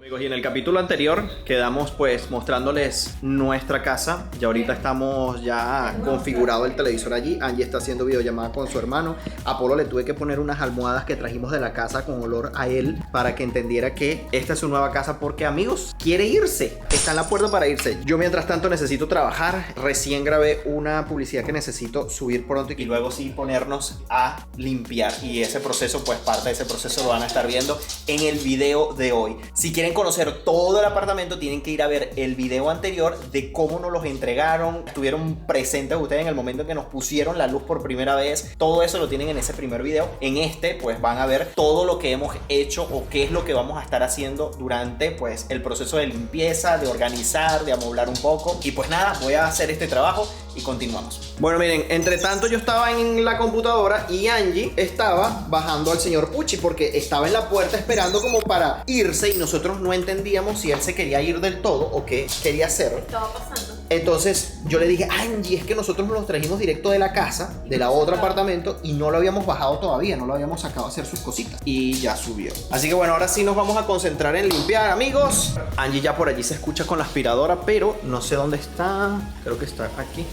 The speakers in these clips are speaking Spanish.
Amigos, y en el capítulo anterior quedamos pues mostrándoles nuestra casa. Ya ahorita estamos ya configurado el televisor allí. Angie está haciendo videollamada con su hermano. A Polo le tuve que poner unas almohadas que trajimos de la casa con olor a él para que entendiera que esta es su nueva casa porque, amigos, quiere irse. Está en la puerta para irse. Yo mientras tanto necesito trabajar. Recién grabé una publicidad que necesito subir pronto y luego sí ponernos a limpiar. Y ese proceso, pues parte de ese proceso lo van a estar viendo en el video de hoy. Si quieren conocer todo el apartamento, tienen que ir a ver el video anterior de cómo nos los entregaron. Estuvieron presentes ustedes en el momento en que nos pusieron la luz por primera vez. Todo eso lo tienen en ese primer video. En este pues van a ver todo lo que hemos hecho o qué es lo que vamos a estar haciendo durante pues el proceso de limpieza, de organizar, de amoblar un poco. Y pues nada, voy a hacer este trabajo y continuamos. Bueno, miren, entre tanto yo estaba en la computadora y Angie estaba bajando al señor Pucci porque estaba en la puerta esperando como para irse y nosotros no entendíamos si él se quería ir del todo o qué quería hacer. ¿Qué estaba pasando? Entonces yo le dije, Angie, es que nosotros nos los trajimos directo de la casa, de la otra apartamento, y no lo habíamos bajado todavía, no lo habíamos sacado a hacer sus cositas. Y ya subió. Así que bueno, ahora sí nos vamos a concentrar en limpiar, amigos. Angie ya por allí se escucha con la aspiradora, pero no sé dónde está. Creo que está aquí.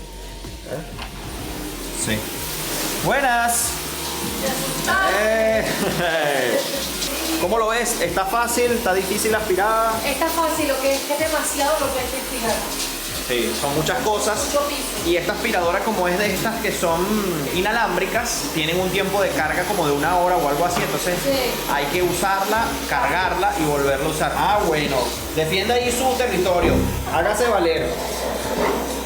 Sí. Buenas. ¿Cómo lo ves? ¿Está fácil? ¿Está difícil la aspirada? Está fácil, lo que es demasiado lo que hay que explicar. Sí, son muchas cosas. Mucho piso. Y esta aspiradora, como es de estas que son inalámbricas, tienen un tiempo de carga como de 1 hora o algo así. Entonces sí, hay que usarla, cargarla y volverla a usar. Ah, bueno. Defienda ahí su territorio. Hágase valer.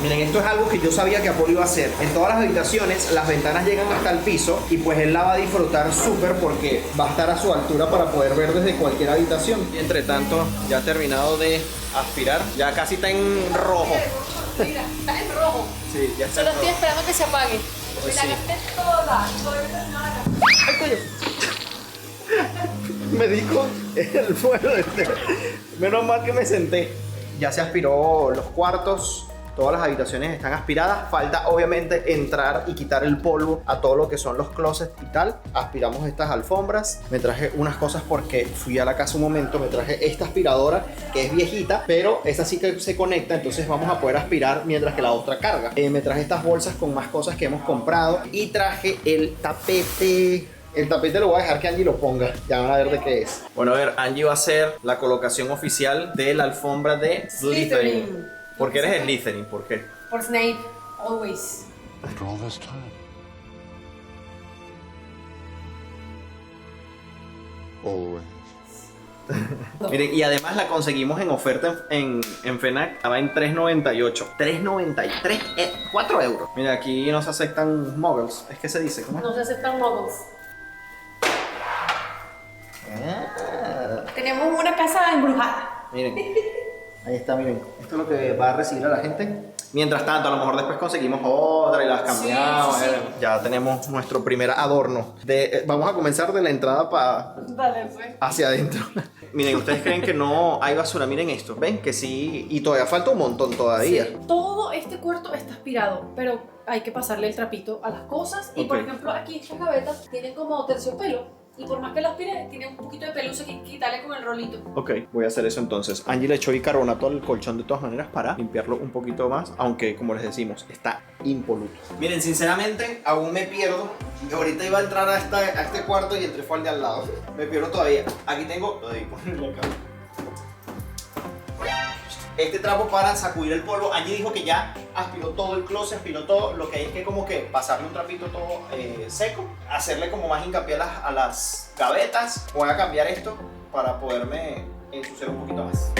Miren, esto es algo que yo sabía que Apolo iba a hacer. En todas las habitaciones las ventanas llegan hasta el piso y pues él la va a disfrutar súper porque va a estar a su altura para poder ver desde cualquier habitación. Y entre tanto, ya ha terminado de aspirar. Ya casi está en rojo. Mira, está en rojo. Sí, ya está Solo en estoy rojo. esperando que se apague. Pues Me la sí. gasté toda. ¡Ay, coño! Me dijo el fuego. Menos mal que me senté. Ya se aspiró los cuartos. Todas las habitaciones están aspiradas. Falta obviamente entrar y quitar el polvo a todo lo que son los closets y tal. Aspiramos estas alfombras. Me traje unas cosas porque fui a la casa un momento. Me traje esta aspiradora que es viejita, pero esa sí que se conecta. Entonces vamos a poder aspirar mientras que la otra carga. Me traje estas bolsas con más cosas que hemos comprado. Y traje el tapete. El tapete lo voy a dejar que Angie lo ponga. Ya van a ver de qué es. Bueno, a ver, Angie va a hacer la colocación oficial de la alfombra de Slytherin. ¿Por qué eres Slytherin? ¿Por qué? Por Snape, always. After all this time. Always. Miren, y además la conseguimos en oferta en FNAC. Estaba en $3.98. 3.93, 4 euros. Mira, aquí no se aceptan muggles. Es que se dice, ¿cómo es? No se aceptan muggles. Tenemos una casa embrujada. Miren, ahí está, miren. Esto es lo que va a recibir a la gente. Mientras tanto, a lo mejor después conseguimos otra y las cambiamos. Sí. Ya tenemos nuestro primer adorno. Vamos a comenzar de la entrada Dale, pues. hacia adentro. Miren, ¿ustedes creen que no hay basura? Miren esto. ¿Ven? Que sí. Y todavía falta un montón todavía. Sí, todo este cuarto está aspirado, pero hay que pasarle el trapito a las cosas. Y por Ok. ejemplo, aquí estas gavetas tienen como terciopelo. Y por más que las aspire, tiene un poquito de pelusa que hay que quitarle con el rolito. Ok, voy a hacer eso entonces. Angie le echó bicarbonato al colchón de todas maneras para limpiarlo un poquito más, aunque como les decimos, está impoluto. Miren, sinceramente, aún me pierdo. Yo ahorita iba a entrar a este cuarto y entré fue al de al lado. Me pierdo todavía. Aquí tengo... Ay, ponle acá. Este trapo para sacudir el polvo. Angie dijo que ya aspiró todo el closet, aspiró todo. Lo que hay es que como que pasarle un trapito todo seco, hacerle como más hincapié a las gavetas. Voy a cambiar esto para poderme ensuciar un poquito más.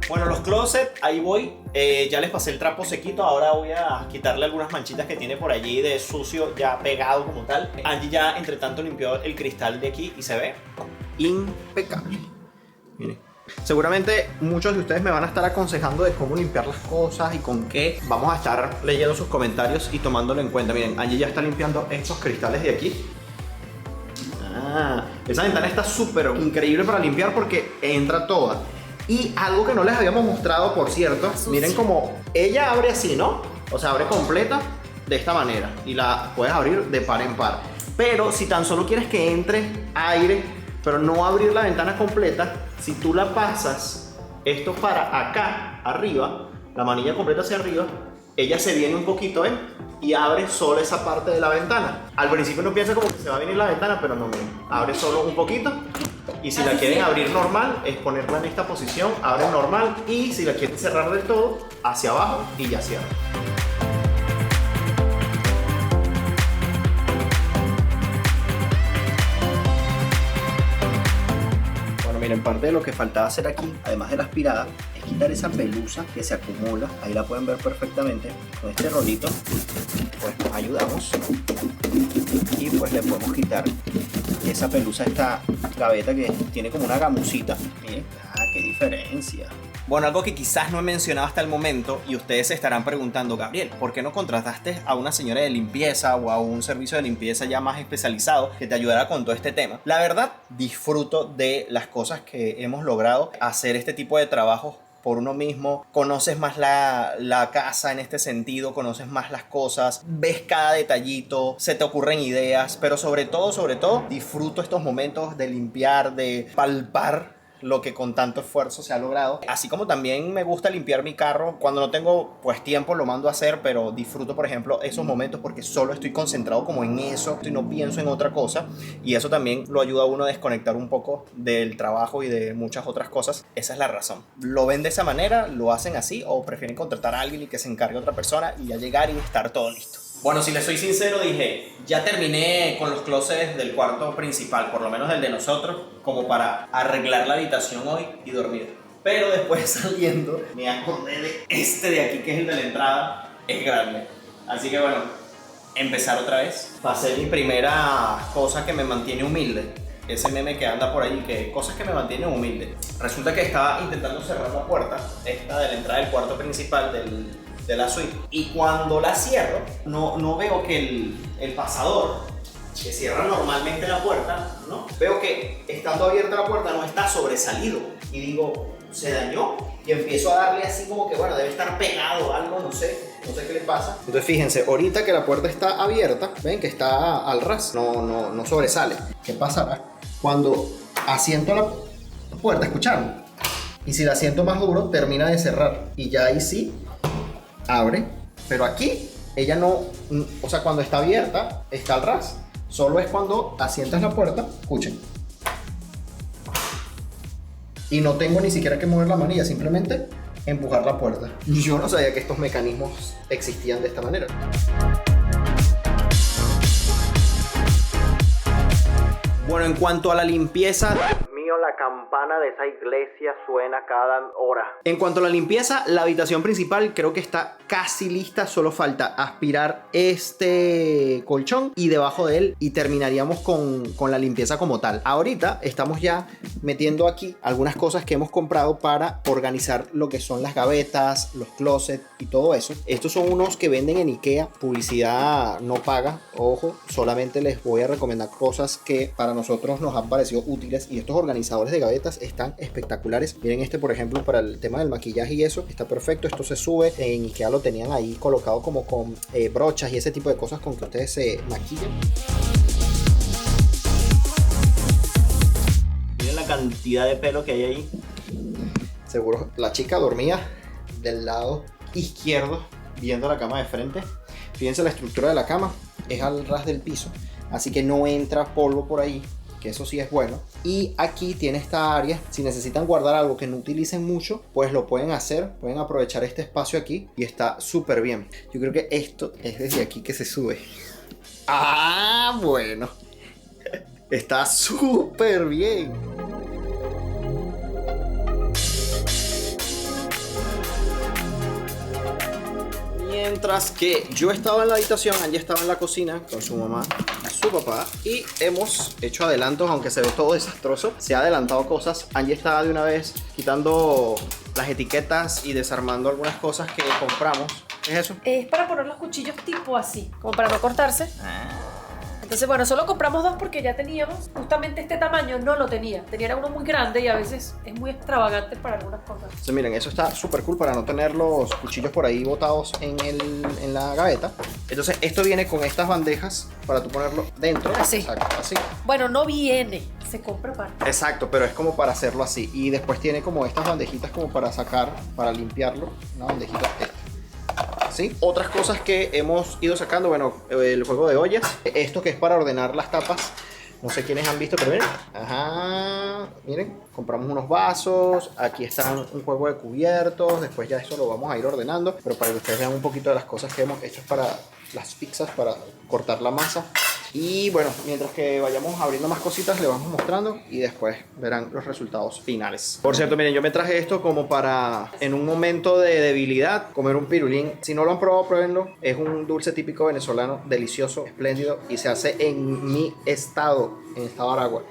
Bueno, los closets, ahí voy. Ya les pasé el trapo sequito. Ahora voy a quitarle algunas manchitas que tiene por allí de sucio ya pegado como tal. Angie ya entre tanto limpió el cristal de aquí y se ve impecable. Miren. Seguramente muchos de ustedes me van a estar aconsejando de cómo limpiar las cosas y con qué. Vamos a estar leyendo sus comentarios y tomándolo en cuenta. Miren, Angie ya está limpiando estos cristales de aquí. Esa ventana está súper increíble para limpiar porque entra toda. Y algo que no les habíamos mostrado, por cierto, miren cómo ella abre así, ¿no? O sea, abre completa de esta manera y la puedes abrir de par en par. Pero si tan solo quieres que entre aire, pero no abrir la ventana completa, si tú la pasas esto para acá, arriba, la manilla completa hacia arriba, ella se viene un poquito, y abre solo esa parte de la ventana. Al principio uno piensa como que se va a venir la ventana, pero no, miren, abre solo un poquito. Y si la quieren abrir normal, es ponerla en esta posición, abre normal. Y si la quieren cerrar del todo, hacia abajo y ya cierra. Bueno, miren, parte de lo que faltaba hacer aquí, además de la aspirada, es quitar esa pelusa que se acumula. Ahí la pueden ver perfectamente. Con este rolito, pues nos ayudamos. Y pues le podemos quitar esa pelusa a esta gaveta que tiene como una gamusita. Miren, qué diferencia. Bueno, algo que quizás no he mencionado hasta el momento y ustedes se estarán preguntando, Gabriel, ¿por qué no contrataste a una señora de limpieza o a un servicio de limpieza ya más especializado que te ayudara con todo este tema? La verdad, disfruto de las cosas que hemos logrado hacer este tipo de trabajos por uno mismo, conoces más la casa en este sentido, conoces más las cosas, ves cada detallito, se te ocurren ideas, pero sobre todo, disfruto estos momentos de limpiar, de palpar lo que con tanto esfuerzo se ha logrado. Así como también me gusta limpiar mi carro, cuando no tengo pues tiempo lo mando a hacer, pero disfruto por ejemplo esos momentos porque solo estoy concentrado como en eso y no pienso en otra cosa, y eso también lo ayuda a uno a desconectar un poco del trabajo y de muchas otras cosas. Esa es la razón. Lo ven de esa manera, lo hacen así, o prefieren contratar a alguien y que se encargue otra persona y ya llegar y estar todo listo. Bueno, si les soy sincero, dije, ya terminé con los closets del cuarto principal, por lo menos el de nosotros, como para arreglar la habitación hoy y dormir. Pero después saliendo, me acordé de este de aquí, que es el de la entrada, es grande. Así que bueno, empezar otra vez. Pasé mi primera cosa que me mantiene humilde. Ese meme que anda por ahí, que cosas que me mantienen humilde. Resulta que estaba intentando cerrar la puerta, esta de la entrada del cuarto principal de la suite, y cuando la cierro no veo que el pasador que cierra normalmente la puerta, ¿no? Veo que estando abierta la puerta no está sobresalido y digo, se dañó, y empiezo a darle así como que bueno, debe estar pegado algo, no sé qué le pasa. Entonces fíjense, ahorita que la puerta está abierta, ven que está al ras, no sobresale. ¿Qué pasará cuando asiento la puerta? ¿Escucharon? Y si la asiento más duro, termina de cerrar y ya ahí sí abre, pero aquí ella no, o sea, cuando está abierta está al ras, solo es cuando asientas la puerta, escuchen, y no tengo ni siquiera que mover la manilla, simplemente empujar la puerta. Yo no sabía que estos mecanismos existían de esta manera. Bueno, en cuanto a la limpieza, la campana de esa iglesia suena cada hora. En cuanto a la limpieza, la habitación principal creo que está casi lista, solo falta aspirar este colchón y debajo de él y terminaríamos con la limpieza como tal. Ahorita estamos ya metiendo aquí algunas cosas que hemos comprado para organizar lo que son las gavetas, los closets y todo eso. Estos son unos que venden en IKEA, publicidad no paga, ojo, solamente les voy a recomendar cosas que para nosotros nos han parecido útiles, y estos organizadores de gavetas están espectaculares. Miren este, por ejemplo, para el tema del maquillaje y eso, está perfecto. Esto se sube, en IKEA lo tenían ahí colocado como con brochas y ese tipo de cosas con que ustedes se maquillan. Miren la cantidad de pelo que hay ahí. Seguro la chica dormía del lado izquierdo, viendo la cama de frente. Fíjense, la estructura de la cama es al ras del piso, así que no entra polvo por ahí, que eso sí es bueno. Y aquí tiene esta área, si necesitan guardar algo que no utilicen mucho, pues lo pueden hacer, pueden aprovechar este espacio aquí y está súper bien. Yo creo que esto es desde aquí que se sube. Ah, bueno. Está súper bien. Mientras que yo estaba en la habitación, Angie estaba en la cocina con su mamá y su papá, y hemos hecho adelantos, aunque se ve todo desastroso. Se ha adelantado cosas. Angie estaba de una vez quitando las etiquetas y desarmando algunas cosas que compramos. ¿Qué es eso? Es para poner los cuchillos tipo así, como para no cortarse. Entonces, bueno, solo compramos 2 porque ya teníamos justamente este tamaño, no lo tenía. Tenía uno muy grande y a veces es muy extravagante para algunas cosas. Entonces, miren, eso está súper cool para no tener los cuchillos por ahí botados en la gaveta. Entonces, esto viene con estas bandejas para tú ponerlo dentro. Así. Exacto, así. Bueno, no viene, se compra aparte. Exacto, pero es como para hacerlo así. Y después tiene como estas bandejitas como para sacar, para limpiarlo. Una bandejita esta. ¿Sí? Otras cosas que hemos ido sacando, bueno, el juego de ollas. Esto que es para ordenar las tapas. No sé quiénes han visto, pero miren. Ajá, miren, compramos unos vasos. Aquí está un juego de cubiertos. Después ya eso lo vamos a ir ordenando. Pero para que ustedes vean un poquito de las cosas que hemos hecho para las pizzas, para cortar la masa. Y bueno, mientras que vayamos abriendo más cositas, le vamos mostrando y después verán los resultados finales. Por cierto, miren, yo me traje esto como para, en un momento de debilidad, comer un pirulín. Si no lo han probado, pruébenlo. Es un dulce típico venezolano, delicioso, espléndido y se hace en mi estado, en Estado Aragua.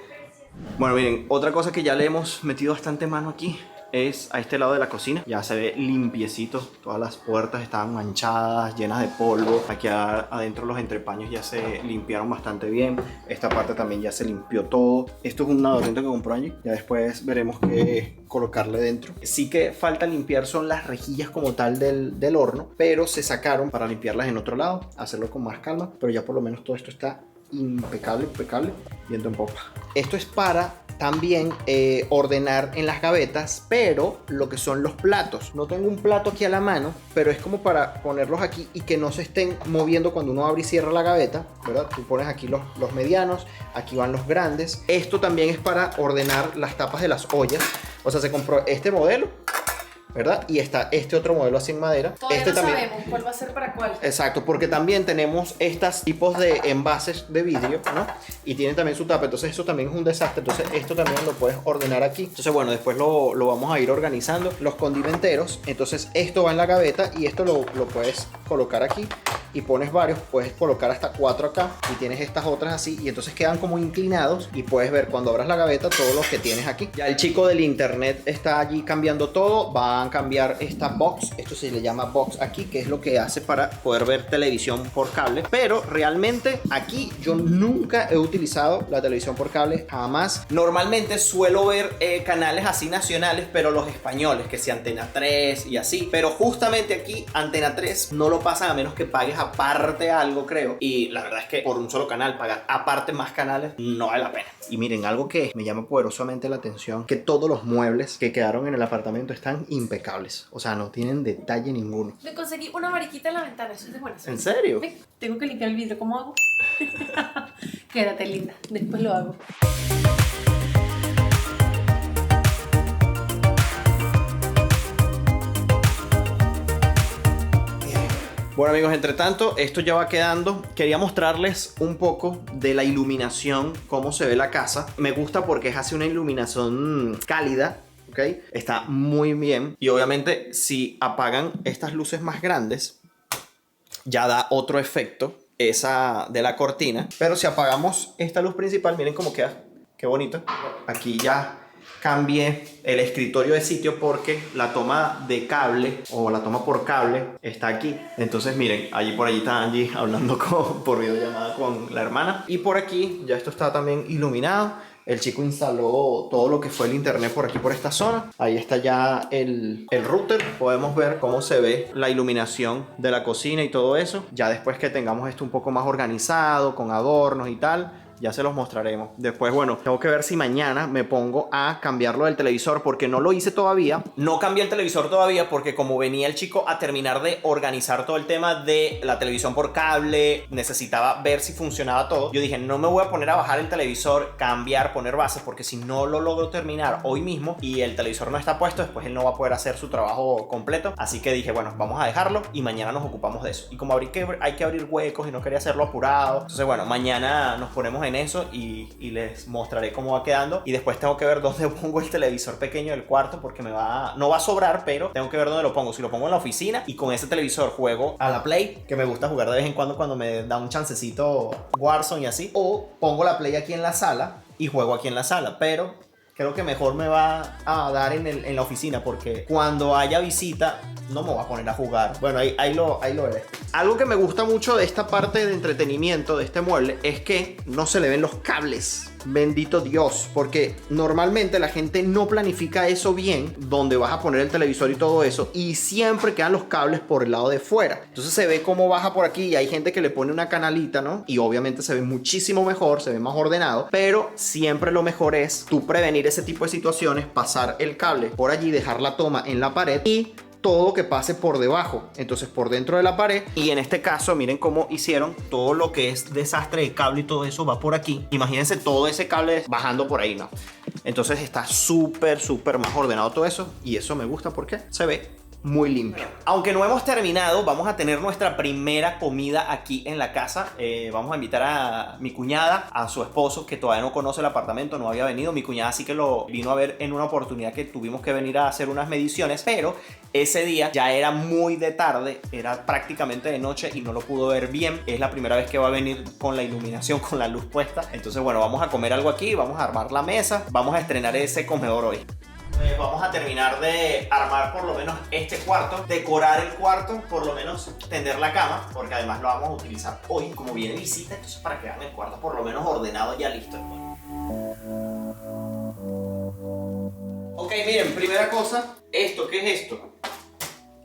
Bueno, miren, otra cosa que ya le hemos metido bastante mano aquí es a este lado de la cocina. Ya se ve limpiecito. Todas las puertas estaban manchadas, llenas de polvo. Aquí adentro los entrepaños ya se limpiaron bastante bien. Esta parte también ya se limpió todo. Esto es un adornito que compró allí. Ya después veremos qué colocarle dentro. Sí que falta limpiar son las rejillas como tal del horno, pero se sacaron para limpiarlas en otro lado, hacerlo con más calma. Pero ya por lo menos todo esto está impecable, viento en popa. Esto es para también ordenar en las gavetas, pero lo que son los platos. No tengo un plato aquí a la mano, pero es como para ponerlos aquí y que no se estén moviendo cuando uno abre y cierra la gaveta, ¿verdad? Tú pones aquí los medianos, aquí van los grandes. Esto también es para ordenar las tapas de las ollas. O sea, se compró este modelo, ¿verdad? Y está este otro modelo así en madera. Todavía este no también sabemos cuál va a ser para cuál. Exacto, porque también tenemos estos tipos de envases de vidrio, ¿no? Y tienen también su tapa, entonces eso también es un desastre. Entonces esto también lo puedes ordenar aquí. Entonces bueno, después lo vamos a ir organizando. Los condimenteros, entonces esto va en la gaveta y esto lo puedes colocar aquí. Y pones varios, puedes colocar hasta 4 acá y tienes estas otras así y entonces quedan como inclinados y puedes ver cuando abras la gaveta todos los que tienes aquí. Ya el chico del internet está allí cambiando todo, van a cambiar esta box, esto se le llama box aquí, que es lo que hace para poder ver televisión por cable, pero realmente aquí yo nunca he utilizado la televisión por cable, jamás. Normalmente suelo ver canales así nacionales, pero los españoles, que sea Antena 3 y así, pero justamente aquí Antena 3 no lo pasan a menos que pagues aparte algo, creo, y la verdad es que por un solo canal pagar aparte más canales no vale la pena. Y miren, algo que me llama poderosamente la atención, que todos los muebles que quedaron en el apartamento están impecables, o sea, no tienen detalle ninguno. Me conseguí una mariquita en la ventana, eso es de buena suerte. ¿En serio? Ven, tengo que limpiar el vidrio, ¿cómo hago? Quédate linda, después lo hago. Bueno amigos, entre tanto, esto ya va quedando. Quería mostrarles un poco de la iluminación, cómo se ve la casa. Me gusta porque es así una iluminación cálida, ¿ok? Está muy bien. Y obviamente si apagan estas luces más grandes, ya da otro efecto, esa de la cortina. Pero si apagamos esta luz principal, miren cómo queda. Qué bonito. Aquí ya cambié el escritorio de sitio porque la toma de cable o la toma por cable está aquí. Entonces miren, por allí está Angie hablando por videollamada con la hermana. Y por aquí ya esto está también iluminado. El chico instaló todo lo que fue el internet por aquí, por esta zona. Ahí está ya el router. Podemos ver cómo se ve la iluminación de la cocina y todo eso. Ya después que tengamos esto un poco más organizado, con adornos y tal, ya se los mostraremos. Después, bueno, tengo que ver si mañana me pongo a cambiarlo del televisor porque no lo hice todavía. No cambié el televisor todavía porque como venía el chico a terminar de organizar todo el tema de la televisión por cable, necesitaba ver si funcionaba todo. Yo dije, no me voy a poner a bajar el televisor, cambiar, poner bases, porque si no lo logro terminar hoy mismo y el televisor no está puesto, después él no va a poder hacer su trabajo completo. Así que dije, bueno, vamos a dejarlo y mañana nos ocupamos de eso. Y como hay que abrir huecos y no quería hacerlo apurado, entonces bueno, mañana nos ponemos en eso y les mostraré cómo va quedando. Y después tengo que ver dónde pongo el televisor pequeño del cuarto porque no va a sobrar, pero tengo que ver dónde lo pongo. Si lo pongo en la oficina y con ese televisor juego a la Play, que me gusta jugar de vez en cuando me da un chancecito Warzone y así, o pongo la Play aquí en la sala y juego aquí en la sala, pero creo que mejor me va a dar en la oficina porque cuando haya visita no me voy a poner a jugar. Bueno, ahí lo veré. Algo que me gusta mucho de esta parte de entretenimiento de este mueble es que no se le ven los cables. Bendito Dios, porque normalmente la gente no planifica eso bien, donde vas a poner el televisor y todo eso, y siempre quedan los cables por el lado de fuera. Entonces se ve cómo baja por aquí y hay gente que le pone una canalita, ¿no? Y obviamente se ve muchísimo mejor, se ve más ordenado, pero siempre lo mejor es tú prevenir ese tipo de situaciones, pasar el cable por allí, dejar la toma en la pared y todo que pase por debajo, entonces por dentro de la pared. Y en este caso miren cómo hicieron todo lo que es desastre de cable y todo eso va por aquí. Imagínense todo ese cable bajando por ahí, ¿no? Entonces está súper más ordenado todo eso, y eso me gusta porque se ve muy limpio. Aunque no hemos terminado, vamos a tener nuestra primera comida aquí en la casa. Vamos a invitar a mi cuñada, a su esposo, que todavía no conoce el apartamento, no había venido. Mi cuñada sí que lo vino a ver en una oportunidad que tuvimos que venir a hacer unas mediciones, pero ese día ya era muy de tarde, era prácticamente de noche y no lo pudo ver bien. Es la primera vez que va a venir con la iluminación, con la luz puesta. Entonces, bueno, vamos a comer algo aquí, vamos a armar la mesa, vamos a estrenar ese comedor hoy. Vamos a terminar de armar por lo menos este cuarto, decorar el cuarto, por lo menos tender la cama, porque además lo vamos a utilizar hoy como viene visita, entonces para que vean el cuarto por lo menos ordenado, ya listo. Ok, miren, primera cosa, ¿esto qué es esto?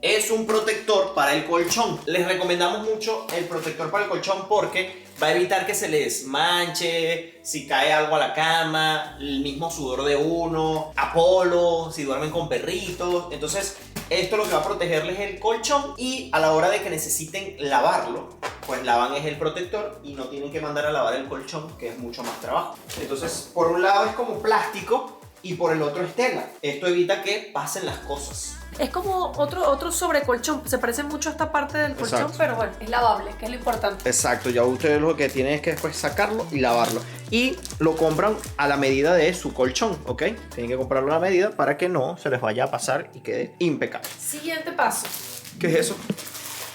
Es un protector para el colchón. Les recomendamos mucho el protector para el colchón porque va a evitar que se les manche, si cae algo a la cama, el mismo sudor de uno, Apolo, si duermen con perritos. Entonces, esto lo que va a protegerles es el colchón y a la hora de que necesiten lavarlo, pues lavan es el protector y no tienen que mandar a lavar el colchón, que es mucho más trabajo. Entonces, por un lado es como plástico y por el otro es tela. Esto evita que pasen las cosas. Es como otro sobrecolchón. Se parece mucho a esta parte del colchón, Exacto. pero bueno, es lavable, que es lo importante. Exacto, ya ustedes lo que tienen es que después sacarlo y lavarlo. Y lo compran a la medida de su colchón, ¿ok? Tienen que comprarlo a la medida para que no se les vaya a pasar y quede impecable. Siguiente paso, ¿Qué es eso?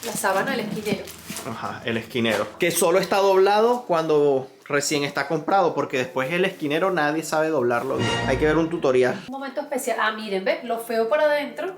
la sábana del esquinero. Ajá, el esquinero. Que solo está doblado cuando recién está comprado, porque después el esquinero nadie sabe doblarlo bien. Hay que ver un tutorial. Un momento especial. Ah, miren, ¿ves? Lo feo para adentro.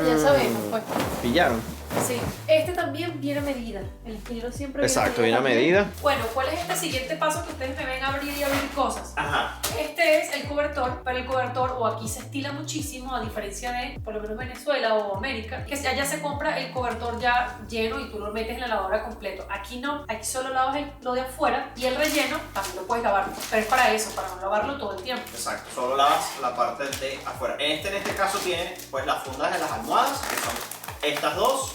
Ya sabemos, pues. ¿Pillaron? Sí. Este también viene a medida. El esquinero siempre Exacto, viene a también. medida. Bueno, ¿cuál es este siguiente paso que ustedes me ven abrir y abrir cosas? Ajá. Este es el cobertor, pero el cobertor o aquí se estila muchísimo a diferencia de por lo menos Venezuela o América, que allá se compra el cobertor ya lleno y tú lo metes en la lavadora completo. Aquí no, aquí solo lavas lo de afuera y el relleno también lo puedes lavar, pero es para eso, para no lavarlo todo el tiempo. Exacto, solo lavas la parte de afuera. En este caso tiene pues las fundas de las almohadas, que son estas dos.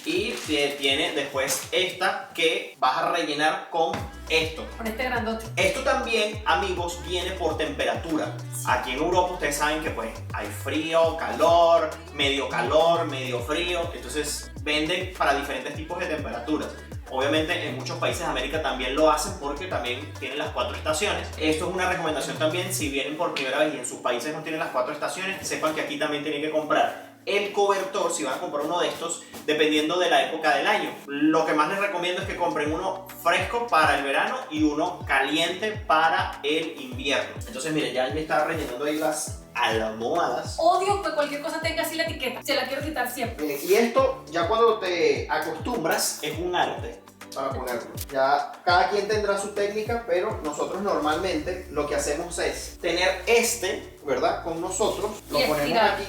Y tiene después esta que vas a rellenar con esto. Con este grandote. Esto también, amigos, viene por temperatura. Aquí en Europa ustedes saben que pues hay frío, calor, medio frío. Entonces venden para diferentes tipos de temperaturas. Obviamente en muchos países de América también lo hacen porque también tienen las 4 estaciones. Esto es una recomendación también, si vienen por primera vez y en sus países no tienen las 4 estaciones, sepan que aquí también tienen que comprar el cobertor, si van a comprar uno de estos, dependiendo de la época del año. Lo que más les recomiendo es que compren uno fresco para el verano y uno caliente para el invierno. Entonces miren, ya me estaba rellenando ahí las almohadas. Odio que cualquier cosa tenga así la etiqueta. Se la quiero quitar siempre. Y esto, ya cuando te acostumbras, es un arte para ponerlo. Ya cada quien tendrá su técnica, pero nosotros normalmente lo que hacemos es tener ¿verdad? Con nosotros, lo Y ponemos estirar. aquí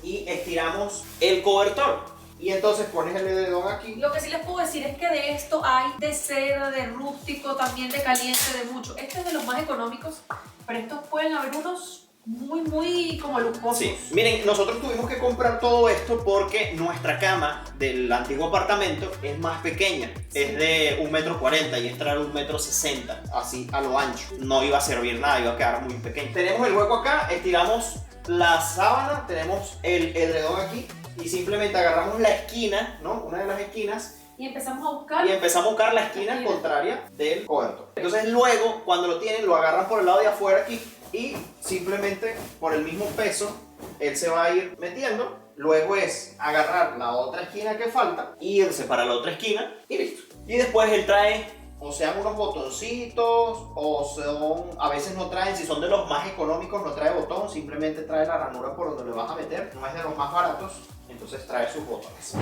y estiramos el cobertor. Y entonces pones el edredón aquí. Lo que sí les puedo decir es que de esto hay de seda, de rústico, también de caliente, de mucho. Este es de los más económicos, pero estos pueden haber unos muy como lujosos. Sí, miren, nosotros tuvimos que comprar todo esto porque nuestra cama del antiguo apartamento es más pequeña. Sí. Es de 1,40 m y esta era 1,60 m, así a lo ancho. No iba a servir nada, iba a quedar muy pequeño. Tenemos el hueco acá, estiramos la sábana, tenemos el edredón aquí y simplemente agarramos la esquina, ¿no? Una de las esquinas. Y empezamos a buscar. Y empezamos a buscar la esquina contraria del cobertor. Entonces luego, cuando lo tienen, lo agarran por el lado de afuera aquí y simplemente por el mismo peso, él se va a ir metiendo. Luego es agarrar la otra esquina que falta, irse para la otra esquina y listo. Y después él trae, o sean unos botoncitos, o son, a veces no traen, si son de los más económicos no trae botón, simplemente trae la ranura por donde le vas a meter. No es de los más baratos, Entonces trae sus botones.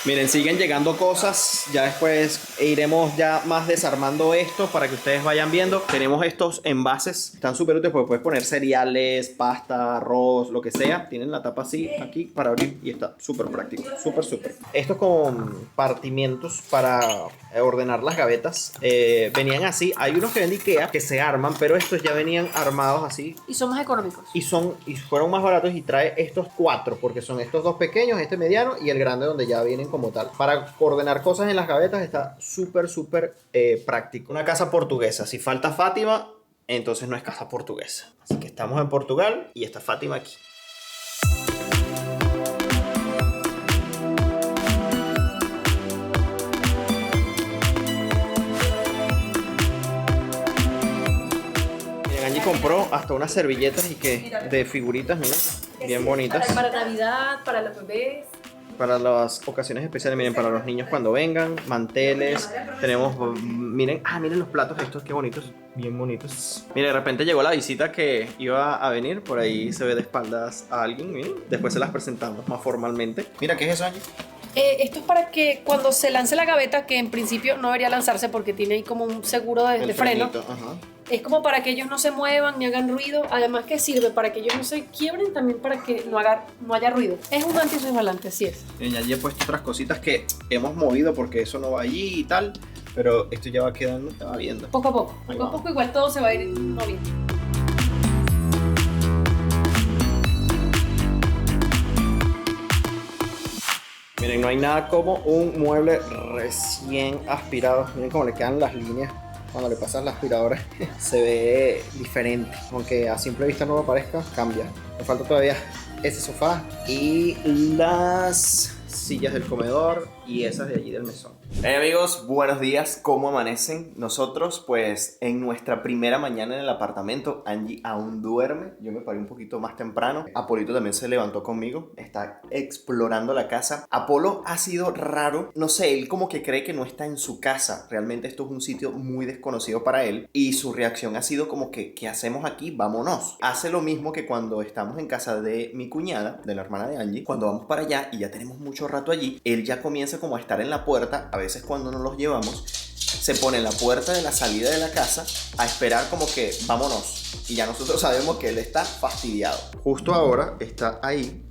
Miren, siguen llegando cosas. Ya después iremos ya más desarmando esto para que ustedes vayan viendo. Tenemos estos envases. Están súper útiles porque puedes poner cereales, pasta, arroz, lo que sea. Tienen la tapa así aquí para abrir y está súper práctico. Súper. Estos con partimientos para ordenar las gavetas. Venían así. Hay unos que ven de Ikea que se arman, pero estos ya venían armados así. Y son más económicos. Y fueron más baratos y trae estos 4 porque son estos 2 pequeños, este mediano y el grande donde ya vienen como tal. Para ordenar cosas en las gavetas está súper práctico. Una casa portuguesa. Si falta Fátima, entonces no es casa portuguesa. Así que estamos en Portugal y está Fátima aquí. Angie compró hasta unas servilletas y que de figuritas, miren, bien bonitas. Para Navidad, para los bebés. Para las ocasiones especiales, miren, para los niños cuando vengan, manteles. Tenemos, miren los platos estos, qué bonitos, bien bonitos. Mira, de repente llegó la visita que iba a venir, por ahí se ve de espaldas a alguien, miren. Después se las presentamos más formalmente. Mira, ¿qué es eso, Angie? Esto es para que cuando se lance la gaveta, que en principio no debería lanzarse porque tiene ahí como un seguro de freno. Ajá. Es como para que ellos no se muevan ni hagan ruido. Además que sirve para que ellos no se quiebren, también para que no haya ruido. Es un antirresbalante, así es. Y allí he puesto otras cositas que hemos movido porque eso no va allí y tal. Pero esto ya va quedando, te va viendo. Poco a poco. Poco a poco igual todo se va a ir moviendo. Miren, no hay nada como un mueble recién aspirado. Miren cómo le quedan las líneas cuando le pasas la aspiradora. Se ve diferente. Aunque a simple vista no lo parezca, cambia. Me falta todavía ese sofá y las sillas del comedor y esas de allí del mesón. Hey amigos, buenos días, ¿cómo amanecen? Nosotros pues en nuestra primera mañana en el apartamento. Angie aún duerme, yo me paré un poquito más temprano. Apolito también se levantó conmigo, está explorando la casa. Apolo ha sido raro, no sé, él como que cree que no está en su casa. Realmente esto es un sitio muy desconocido para él y su reacción ha sido como que ¿qué hacemos aquí? Vámonos. Hace lo mismo que cuando estamos en casa de mi cuñada, de la hermana de Angie. Cuando vamos para allá y ya tenemos mucho rato allí, él ya comienza como a estar en la puerta. A veces cuando nos los llevamos se pone en la puerta de la salida de la casa a esperar como que vámonos, y ya nosotros sabemos que él está fastidiado. Justo ahora está ahí,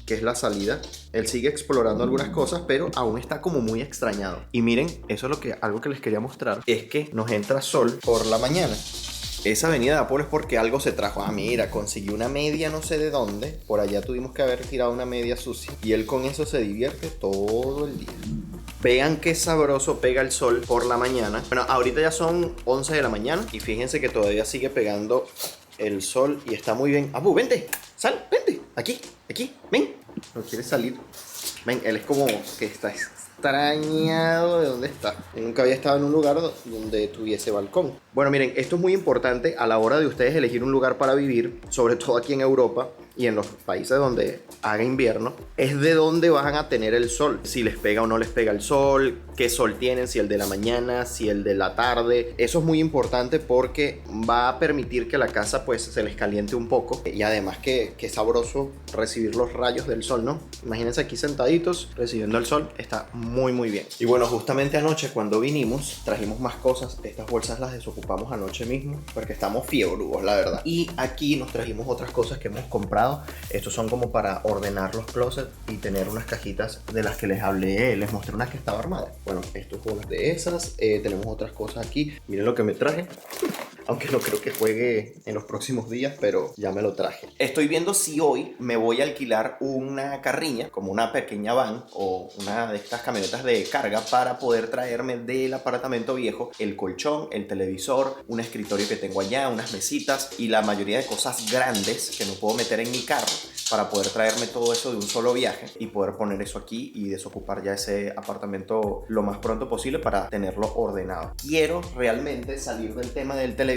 que es la salida. Él sigue explorando algunas cosas, pero aún está como muy extrañado. Y miren, eso es algo que les quería mostrar, es que nos entra sol por la mañana. Esa avenida de Apolo es porque algo se trajo. Ah, mira, consiguió una media no sé de dónde. Por allá tuvimos que haber tirado una media sucia. Y él con eso se divierte todo el día. Vean qué sabroso pega el sol por la mañana. Bueno, ahorita ya son 11 de la mañana y fíjense que todavía sigue pegando el sol y está muy bien. Abu, vente, sal, vente, aquí, ven. No quiere salir. Ven, él es como que está extrañado de dónde está. Nunca había estado en un lugar donde tuviese balcón. Bueno, miren, esto es muy importante a la hora de ustedes elegir un lugar para vivir, sobre todo aquí en Europa y en los países donde haga invierno, es de dónde van a tener el sol. Si les pega o no les pega el sol, qué sol tienen, si el de la mañana, si el de la tarde. Eso es muy importante porque va a permitir que la casa pues se les caliente un poco. Y además que es sabroso recibir los rayos del sol, ¿no? Imagínense aquí sentaditos recibiendo el sol, está muy bien. Y bueno, justamente anoche cuando vinimos trajimos más cosas. Estas bolsas las desocupamos anoche mismo porque estamos fiebrudos, la verdad. Y aquí nos trajimos otras cosas que hemos comprado. Estos son como para ordenar los closets y tener unas cajitas de las que les hablé. Les mostré una que estaba armada. Bueno, esto es una de esas. Tenemos otras cosas aquí. Miren lo que me traje. Aunque no creo que juegue en los próximos días, pero ya me lo traje. Estoy viendo si hoy me voy a alquilar una carriña, como una pequeña van o una de estas camionetas de carga, para poder traerme del apartamento viejo el colchón, el televisor, un escritorio que tengo allá, unas mesitas y la mayoría de cosas grandes que no puedo meter en mi carro, para poder traerme todo eso de un solo viaje y poder poner eso aquí y desocupar ya ese apartamento lo más pronto posible para tenerlo ordenado. Quiero realmente salir del tema del televisor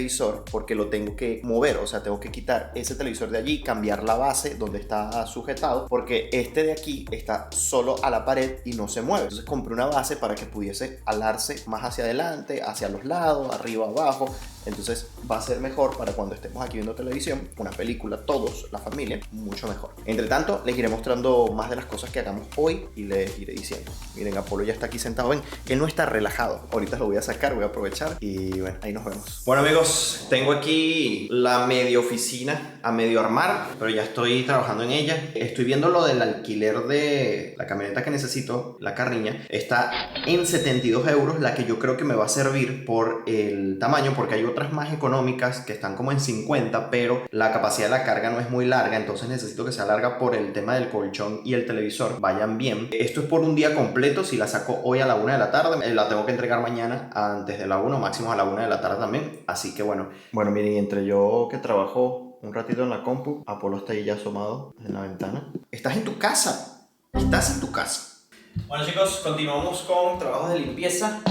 porque lo tengo que mover, o sea, tengo que quitar ese televisor de allí, cambiar la base donde está sujetado, porque este de aquí está solo a la pared y no se mueve. Entonces compré una base para que pudiese alarse más hacia adelante, hacia los lados, arriba, abajo, Entonces va a ser mejor para cuando estemos aquí viendo televisión, una película, todos, la familia, mucho mejor. Entre tanto, les iré mostrando más de las cosas que hagamos hoy y les iré diciendo. Miren, Apolo ya está aquí sentado. Ven, él no está relajado. Ahorita lo voy a sacar, voy a aprovechar y bueno, ahí nos vemos. Bueno amigos, tengo aquí la medio oficina a medio armar, pero ya estoy trabajando en ella. Estoy viendo lo del alquiler de la camioneta que necesito, la Carriña. Está en 72 euros, la que yo creo que me va a servir por el tamaño, porque hay otras más económicas que están como en 50, pero la capacidad de la carga no es muy larga, entonces necesito que sea larga por el tema del colchón y el televisor vayan bien. Esto es por un día completo. Si la saco hoy a la 1 de la tarde, la tengo que entregar mañana antes de la 1, máximo a la 1 de la tarde también. Así que bueno, miren, entre yo que trabajo un ratito en la compu, Apolo está ahí ya asomado en la ventana. Estás en tu casa. Estás en tu casa. Bueno chicos, continuamos con trabajos de limpieza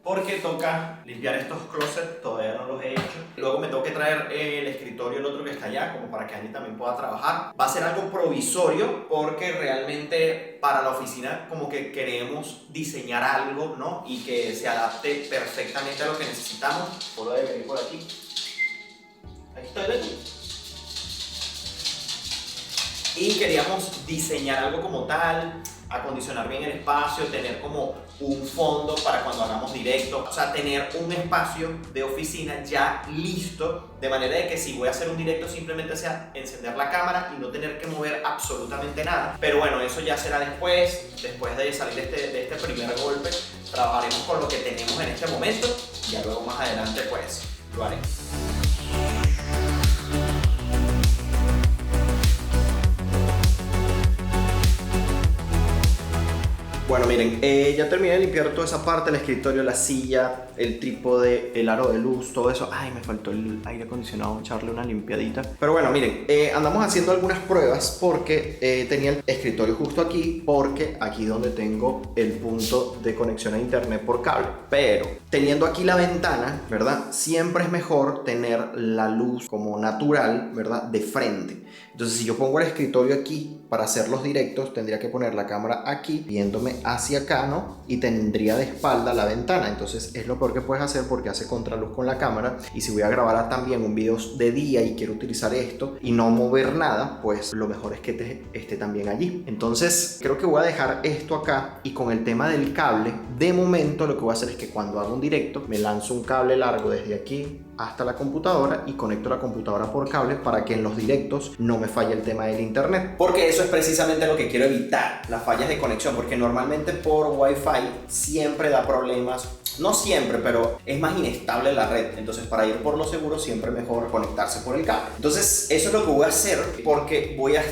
porque toca limpiar estos closets, todavía no los he hecho. Luego me tengo que traer el escritorio, el otro que está allá, como para que Annie también pueda trabajar. Va a ser algo provisorio porque realmente para la oficina como que queremos diseñar algo, ¿no? Y que se adapte perfectamente a lo que necesitamos. Puedo venir por aquí. Ahí estoy, Betty. Y queríamos diseñar algo como tal, acondicionar bien el espacio, tener como un fondo para cuando hagamos directo, o sea, tener un espacio de oficina ya listo, de manera de que si voy a hacer un directo simplemente sea encender la cámara y no tener que mover absolutamente nada. Pero bueno, eso ya será después de salir de este primer golpe, trabajaremos con lo que tenemos en este momento y ya luego más adelante pues lo haré. Bueno, miren, ya terminé de limpiar toda esa parte, el escritorio, la silla, el trípode, el aro de luz, todo eso. Ay, me faltó el aire acondicionado, echarle una limpiadita. Pero bueno, miren, andamos haciendo algunas pruebas porque tenía el escritorio justo aquí, porque aquí donde tengo el punto de conexión a internet por cable. Pero teniendo aquí la ventana, ¿verdad? Siempre es mejor tener la luz como natural, ¿verdad? De frente. Entonces, si yo pongo el escritorio aquí para hacer los directos, tendría que poner la cámara aquí, viéndome hacia acá, ¿no? Y tendría de espalda la ventana. Entonces, es lo peor que puedes hacer porque hace contraluz con la cámara. Y si voy a grabar también un video de día y quiero utilizar esto y no mover nada, pues lo mejor es que esté también allí. Entonces, creo que voy a dejar esto acá. Y con el tema del cable, de momento lo que voy a hacer es que cuando haga un directo, me lanzo un cable largo desde aquí hasta la computadora y conecto la computadora por cable para que en los directos no me falle el tema del internet, porque eso es precisamente lo que quiero evitar, las fallas de conexión, porque normalmente por Wi-Fi siempre da problemas. No siempre, pero es más inestable la red. Entonces, para ir por lo seguro, siempre mejor conectarse por el cable. Entonces, eso es lo que voy a hacer, porque voy a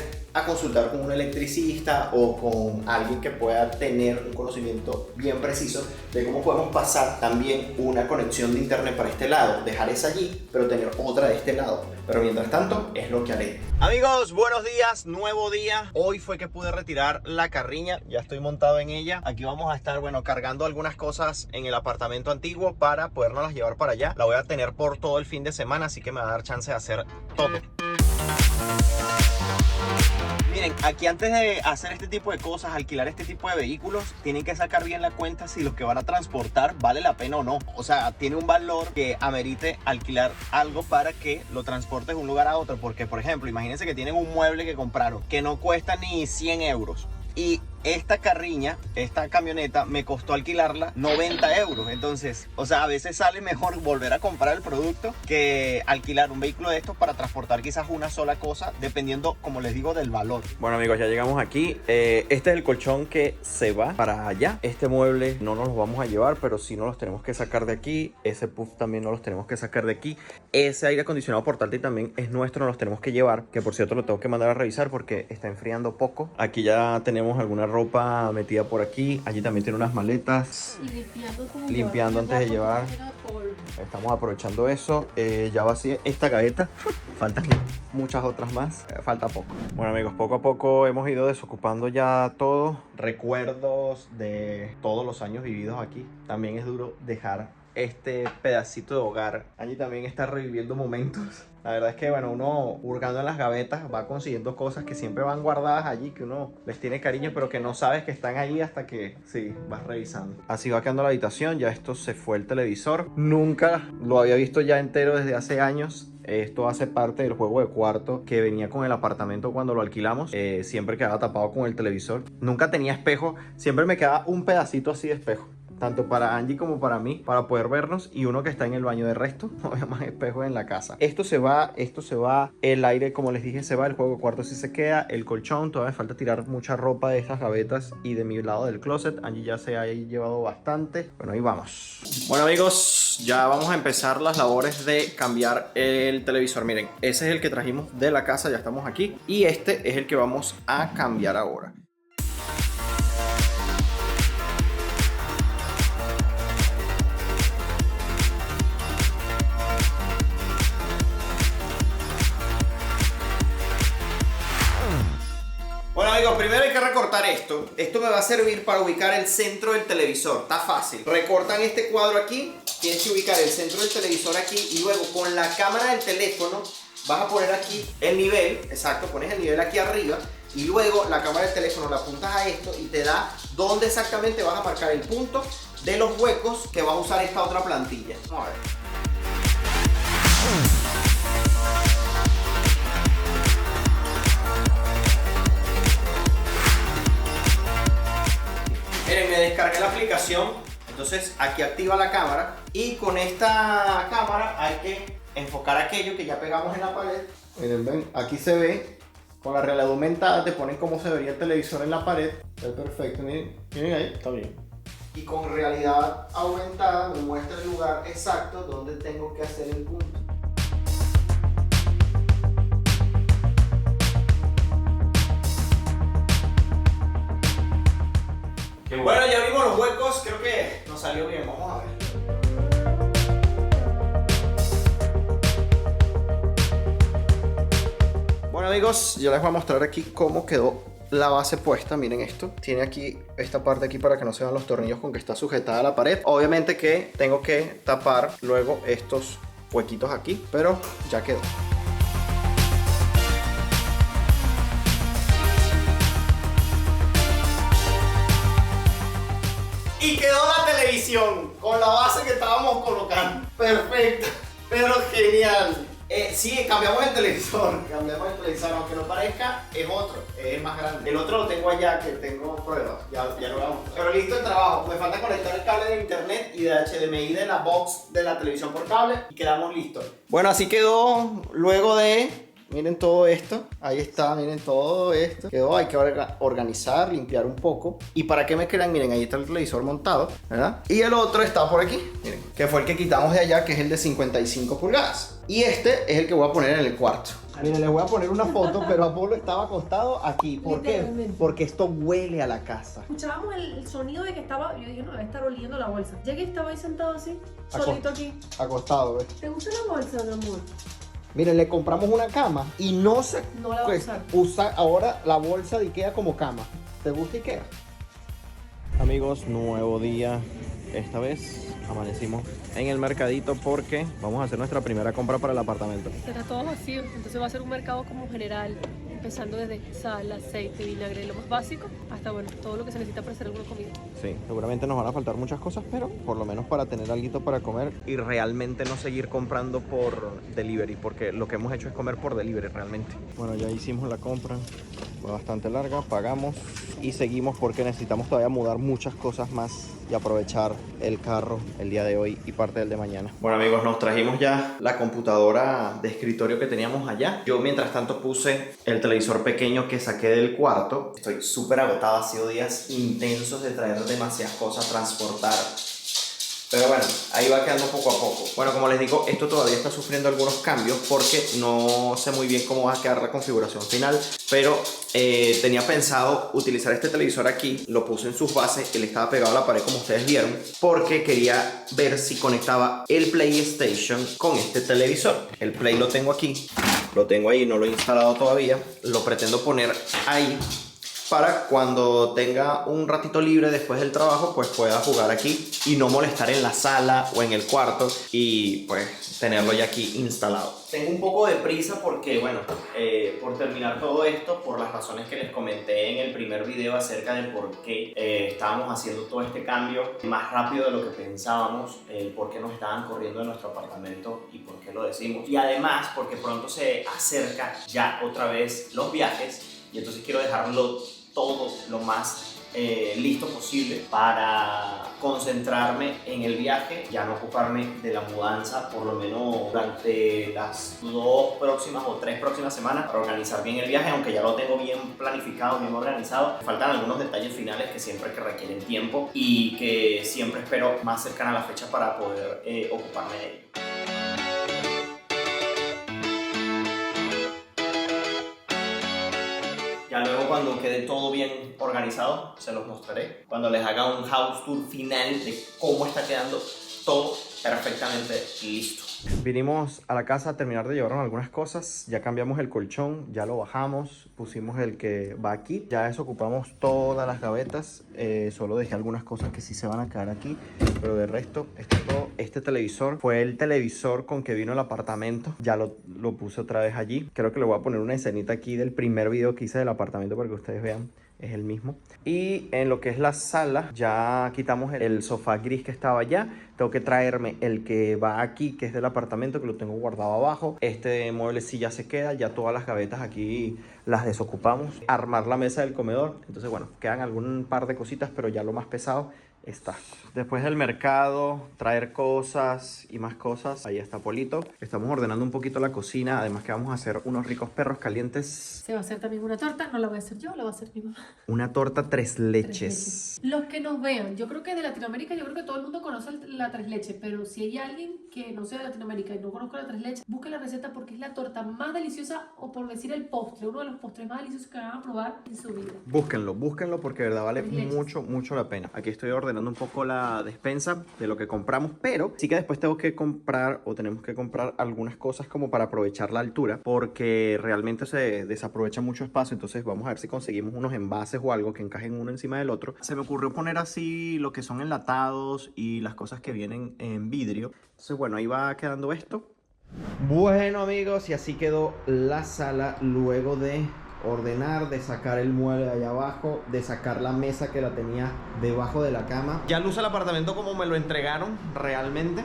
consultar con un electricista o con alguien que pueda tener un conocimiento bien preciso de cómo podemos pasar también una conexión de internet para este lado, dejar esa allí, pero tener otra de este lado. Pero mientras tanto, es lo que haré. Amigos, buenos días, nuevo día. Hoy fue que pude retirar la carriña, ya estoy montado en ella. Aquí vamos a estar, bueno, cargando algunas cosas en el apartamento antiguo para podernos llevar para allá. La voy a tener por todo el fin de semana, así que me va a dar chance de hacer todo. Miren, aquí antes de hacer este tipo de cosas, alquilar este tipo de vehículos, tienen que sacar bien la cuenta si lo que van a transportar vale la pena o no. O sea, tiene un valor que amerite alquilar algo para que lo transportes de un lugar a otro. Porque, por ejemplo, imagínense que tienen un mueble que compraron que no cuesta ni 100 euros. Y esta carriña, esta camioneta, me costó alquilarla 90 euros. Entonces, o sea, a veces sale mejor volver a comprar el producto que alquilar un vehículo de estos para transportar quizás una sola cosa, dependiendo, como les digo, del valor. Bueno amigos, ya llegamos aquí. Este es el colchón que se va para allá. Este mueble no nos lo vamos a llevar, pero sí nos los tenemos que sacar de aquí. Ese puff también nos los tenemos que sacar de aquí. Ese aire acondicionado portátil también es nuestro, nos los tenemos que llevar. Que por cierto lo tengo que mandar a revisar porque está enfriando poco. Aquí ya tenemos alguna ropa metida por aquí. Allí también tiene unas maletas. Y limpiando antes de llevar. Estamos aprovechando eso. Ya vacié esta gaveta. Faltan muchas otras más. Falta poco. Bueno amigos, poco a poco hemos ido desocupando ya todo. Recuerdos de todos los años vividos aquí. También es duro dejar este pedacito de hogar. Angie también está reviviendo momentos. La verdad es que, bueno, uno hurgando en las gavetas va consiguiendo cosas que siempre van guardadas allí, que uno les tiene cariño, pero que no sabes que están allí hasta que, sí, vas revisando. Así va quedando la habitación. Ya esto se fue el televisor. Nunca lo había visto ya entero desde hace años. Esto hace parte del juego de cuarto que venía con el apartamento cuando lo alquilamos. Siempre quedaba tapado con el televisor. Nunca tenía espejo. Siempre me quedaba un pedacito así de espejo, tanto para Angie como para mí, para poder vernos, y uno que está en el baño. De resto no había más espejos en la casa. Esto se va, el aire, como les dije, se va, el juego de cuarto sí se queda, el colchón, todavía me falta tirar mucha ropa de estas gavetas y de mi lado del closet. Angie ya se ha llevado bastante. Bueno, ahí vamos. Bueno, amigos, ya vamos a empezar las labores de cambiar el televisor. Miren, ese es el que trajimos de la casa, ya estamos aquí, y este es el que vamos a cambiar ahora. Bueno, amigos, primero hay que recortar esto. Esto me va a servir para ubicar el centro del televisor. Está fácil. Recortan este cuadro aquí. Tienes que ubicar el centro del televisor aquí. Y luego con la cámara del teléfono vas a poner aquí el nivel. Exacto, pones el nivel aquí arriba. Y luego la cámara del teléfono la apuntas a esto y te da dónde exactamente vas a marcar el punto de los huecos que va a usar esta otra plantilla. Vamos a ver. Miren, me descargué la aplicación, entonces aquí activa la cámara y con esta cámara hay que enfocar aquello que ya pegamos en la pared. Miren, ven, aquí se ve, con la realidad aumentada te ponen cómo se vería el televisor en la pared. Está perfecto, miren, miren ahí, está bien. Y con realidad aumentada me muestra el lugar exacto donde tengo que hacer el punto. Bueno, ya vimos los huecos, creo que nos salió bien, vamos a ver. Bueno, amigos, yo les voy a mostrar aquí cómo quedó la base puesta. Miren esto, tiene aquí esta parte aquí para que no se vean los tornillos con que está sujetada a la pared. Obviamente que tengo que tapar luego estos huequitos aquí, pero ya quedó. Y quedó la televisión con la base que estábamos colocando. Perfecto, pero genial. Sí, cambiamos el televisor, aunque no parezca, es otro, es más grande. El otro lo tengo allá, que tengo pruebas, ya lo vamos. Pero listo el trabajo, me falta conectar el cable de internet y de HDMI de la box de la televisión por cable y quedamos listos. Bueno, así quedó luego de... Miren todo esto, ahí está, miren todo esto. Quedó, hay que organizar, limpiar un poco. ¿Y para qué me crean? Miren, ahí está el televisor montado, ¿verdad? Y el otro está por aquí, miren, que fue el que quitamos de allá, que es el de 55 pulgadas. Y este es el que voy a poner en el cuarto. Miren, les voy a poner una foto, pero Apolo estaba acostado aquí. ¿Por qué? Porque esto huele a la casa. Escuchábamos el sonido de que estaba, yo dije, no, debe estar oliendo la bolsa. Llegué, estaba ahí sentado así, solito aquí. Acostado, ¿ves? ¿Te gusta la bolsa, mi amor? Miren, le compramos una cama y no la va a usar. Usa ahora la bolsa de Ikea como cama. ¿Te gusta Ikea? Amigos, nuevo día. Esta vez amanecimos en el mercadito porque vamos a hacer nuestra primera compra para el apartamento. Será todo vacío, entonces va a ser un mercado como general, empezando desde sal, aceite, vinagre, lo más básico, hasta bueno, todo lo que se necesita para hacer alguna comida. Sí, seguramente nos van a faltar muchas cosas, pero por lo menos para tener algo para comer y realmente no seguir comprando por delivery, porque lo que hemos hecho es comer por delivery realmente. Bueno, ya hicimos la compra, fue bastante larga, pagamos y seguimos porque necesitamos todavía mudar muchas cosas más y aprovechar el carro el día de hoy y parte del de mañana. Bueno, amigos, nos trajimos ya la computadora de escritorio que teníamos allá. Yo mientras tanto puse el televisor pequeño que saqué del cuarto. Estoy súper agotado, ha sido días intensos de traer demasiadas cosas, transportar. Pero bueno, ahí va quedando poco a poco. Bueno, como les digo, esto todavía está sufriendo algunos cambios porque no sé muy bien cómo va a quedar la configuración final. Pero tenía pensado utilizar este televisor aquí. Lo puse en sus bases, él estaba pegado a la pared como ustedes vieron, porque quería ver si conectaba el PlayStation con este televisor. El Play lo tengo aquí, lo tengo ahí, no lo he instalado todavía. Lo pretendo poner ahí para cuando tenga un ratito libre después del trabajo, pues pueda jugar aquí y no molestar en la sala o en el cuarto y pues tenerlo ya aquí instalado. Tengo un poco de prisa porque, bueno, por terminar todo esto, por las razones que les comenté en el primer video acerca de por qué estábamos haciendo todo este cambio más rápido de lo que pensábamos, por qué nos estaban corriendo de nuestro apartamento y por qué lo decimos. Y además porque pronto se acerca ya otra vez los viajes y entonces quiero dejarlo todo lo más listo posible para concentrarme en el viaje, ya no ocuparme de la mudanza por lo menos durante las 2 próximas o 3 próximas semanas para organizar bien el viaje, aunque ya lo tengo bien planificado, bien organizado. Faltan algunos detalles finales que siempre que requieren tiempo y que siempre espero más cercana a la fecha para poder ocuparme de ello. Ya luego cuando quede todo bien organizado, se los mostraré. Cuando les haga un house tour final de cómo está quedando todo perfectamente listo. Vinimos a la casa a terminar de llevarnos algunas cosas. Ya cambiamos el colchón, ya lo bajamos, pusimos el que va aquí. Ya desocupamos todas las gavetas. Solo dejé algunas cosas que sí se van a quedar aquí. Pero de resto, está todo. Este televisor fue el televisor con que vino el apartamento. Ya lo puse otra vez allí. Creo que le voy a poner una escenita aquí del primer video que hice del apartamento para que ustedes vean. Es el mismo. Y en lo que es la sala, ya quitamos el sofá gris que estaba allá. Tengo que traerme el que va aquí, que es del apartamento, que lo tengo guardado abajo. Este mueble sí ya se queda. Ya todas las gavetas aquí las desocupamos. Armar la mesa del comedor. Entonces, bueno, quedan algún par de cositas, pero ya lo más pesado está. Después del mercado, traer cosas y más cosas. Ahí está Polito. Estamos ordenando un poquito la cocina. Además que vamos a hacer unos ricos perros calientes. Se va a hacer también una torta. No la voy a hacer yo, la va a hacer mi mamá. Una torta tres leches. Los que nos vean, yo creo que de Latinoamérica, yo creo que todo el mundo conoce la tres leches, pero si hay alguien que no sea de Latinoamérica y no conozca la tres leches, busque la receta porque es la torta más deliciosa, o por decir el postre, uno de los postres más deliciosos que van a probar en su vida. Búsquenlo porque de verdad vale mucho la pena. Aquí estoy ordenando un poco la despensa de lo que compramos, pero sí que después tenemos que comprar algunas cosas como para aprovechar la altura, porque realmente se desaprovecha mucho espacio. Entonces vamos a ver si conseguimos unos envases o algo que encajen uno encima del otro. Se me ocurrió poner así lo que son enlatados y las cosas que vienen en vidrio. Entonces bueno, ahí va quedando esto. Bueno amigos, y así quedó la sala luego de ordenar, de sacar el mueble de allá abajo, de sacar la mesa que la tenía debajo de la cama. Ya luce el apartamento como me lo entregaron realmente.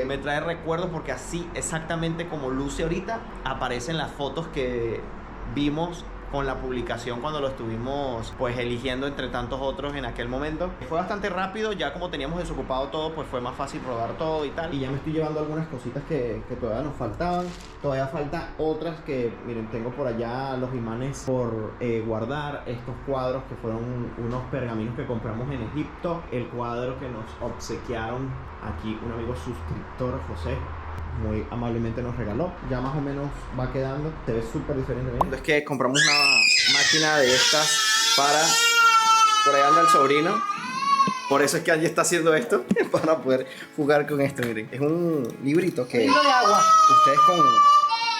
Me trae recuerdos porque así exactamente como luce ahorita aparecen las fotos que vimos con la publicación cuando lo estuvimos pues eligiendo entre tantos otros en aquel momento. Fue bastante rápido, ya como teníamos desocupado todo, pues fue más fácil rodar todo y tal. Y ya me estoy llevando algunas cositas que todavía nos faltaban. Todavía faltan otras que, miren, tengo por allá los imanes por guardar. Estos cuadros que fueron unos pergaminos que compramos en Egipto. El cuadro que nos obsequiaron aquí un amigo suscriptor, José, muy amablemente nos regaló. Ya más o menos va quedando. Se ve súper diferente. ¿Ven? Es que compramos una máquina de estas para... Por ahí anda el sobrino. Por eso es que Angie está haciendo esto. Para poder jugar con esto, miren. Es un librito que... Un libro de agua. Ustedes con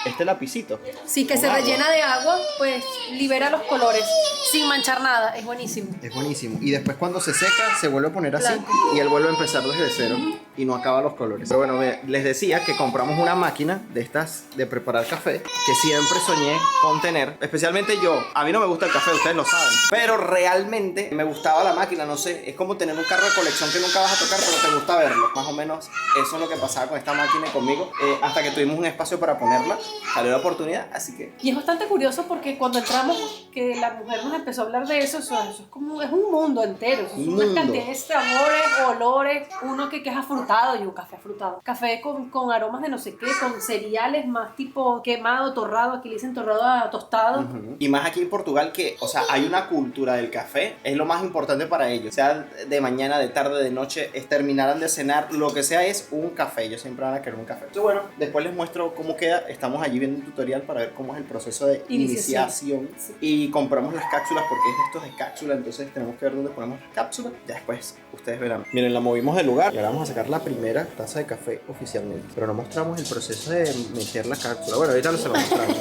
este lapicito. Sí, que con se agua. rellena de agua, pues libera los colores sin manchar nada. Es buenísimo. Es buenísimo. Y después cuando se seca, se vuelve a poner así. Blanco. Y él vuelve a empezar desde cero. Y no acaba los colores. Pero bueno, les decía que compramos una máquina de estas de preparar café, que siempre soñé con tener. Especialmente yo. A mí no me gusta el café, ustedes lo saben. Pero realmente me gustaba la máquina, no sé. Es como tener un carro de colección que nunca vas a tocar, pero te gusta verlo. Más o menos eso es lo que pasaba con esta máquina y conmigo. Hasta que tuvimos un espacio para ponerla. Salió la oportunidad, así que... Y es bastante curioso porque cuando entramos, que la mujer nos empezó a hablar de eso, eso es como, es un mundo entero. Eso es Un una mundo. cantidad de sabores, olores, uno que es afrutado, yo café afrutado. Café con aromas de no sé qué, con cereales más tipo quemado, torrado, aquí le dicen torrado a tostado. Y más aquí en Portugal que, o sea, hay una cultura del café, es lo más importante para ellos. Sea de mañana, de tarde, de noche, terminarán de cenar, lo que sea es un café. Ellos siempre van a querer un café. Entonces, bueno, después les muestro cómo queda. Estamos allí viendo un tutorial para ver cómo es el proceso de iniciación. Sí. Y compramos las cápsulas porque es de estos de cápsula, entonces tenemos que ver dónde ponemos las cápsulas. Ya después ustedes verán. Miren, la movimos del lugar y ahora vamos a sacar la primera taza de café oficialmente. Pero no mostramos el proceso de meter la cápsula. Bueno, ahorita se lo mostramos.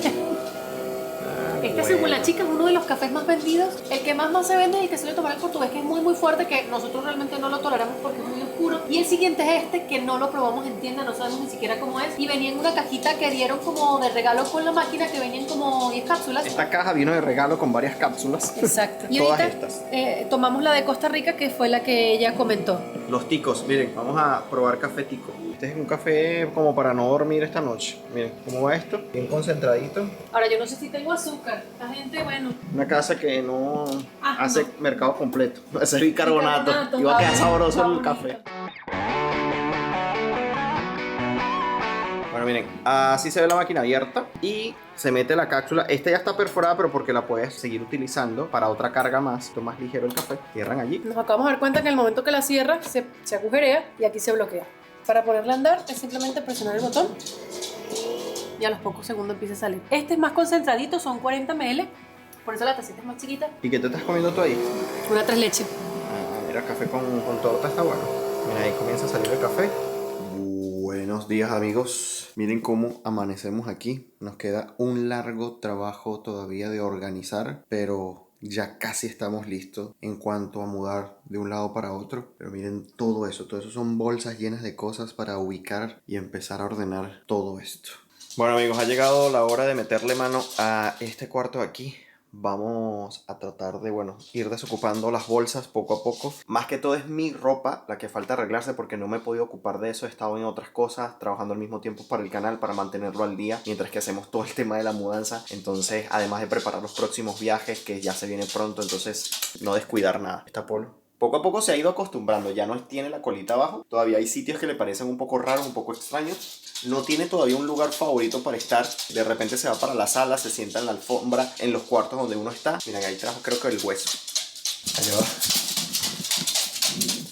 Este según la chica es uno de los cafés más vendidos. El que más se vende es el que suele tomar el portugués, que es muy fuerte, que nosotros realmente no lo toleramos porque es muy oscuro. Y el siguiente es este, que no lo probamos en tienda, no sabemos ni siquiera cómo es. Y venía en una cajita que dieron como de regalo con la máquina, que venían como 10 cápsulas. Esta caja vino de regalo con varias cápsulas. Exacto. Y Todas ahorita estas. tomamos la de Costa Rica, que fue la que ella comentó. Los ticos, miren, vamos a probar café tico. Este es un café como para no dormir esta noche. Miren, ¿cómo va esto? Bien concentradito. Ahora, yo no sé si tengo azúcar. La gente, bueno. Una casa que no hace no. mercado completo. Ese es bicarbonato. Bicarbonato. Y va a quedar sabroso Está el bonito. café. Bueno, miren, así se ve la máquina abierta y se mete la cápsula. Esta ya está perforada, pero porque la puedes seguir utilizando para otra carga más. Esto más ligero el café. Cierran allí. Nos acabamos de dar cuenta que en el momento que la cierras se agujerea y aquí se bloquea. Para ponerla a andar es simplemente presionar el botón y a los pocos segundos empieza a salir. Este es más concentradito, son 40 ml, por eso la tacita es más chiquita. ¿Y qué te estás comiendo tú ahí? Una 3 leche. Mira, café con torta está bueno. Mira, ahí comienza a salir el café. Buenos días, amigos. Miren cómo amanecemos aquí. Nos queda un largo trabajo todavía de organizar, pero ya casi estamos listos en cuanto a mudar de un lado para otro. Pero miren todo eso son bolsas llenas de cosas para ubicar y empezar a ordenar todo esto. Bueno, amigos, ha llegado la hora de meterle mano a este cuarto de aquí. Vamos a tratar de, ir desocupando las bolsas poco a poco. Más que todo es mi ropa la que falta arreglarse porque no me he podido ocupar de eso. He estado en otras cosas, trabajando al mismo tiempo para el canal, para mantenerlo al día, mientras que hacemos todo el tema de la mudanza. Entonces, además de preparar los próximos viajes, que ya se viene pronto, entonces no descuidar nada. Está Polo. Poco a poco se ha ido acostumbrando, ya no tiene la colita abajo. Todavía hay sitios que le parecen un poco raros, un poco extraños. No tiene todavía un lugar favorito para estar. De repente se va para la sala, se sienta en la alfombra, en los cuartos donde uno está. Miren, ahí trajo creo que el hueso. Allá va.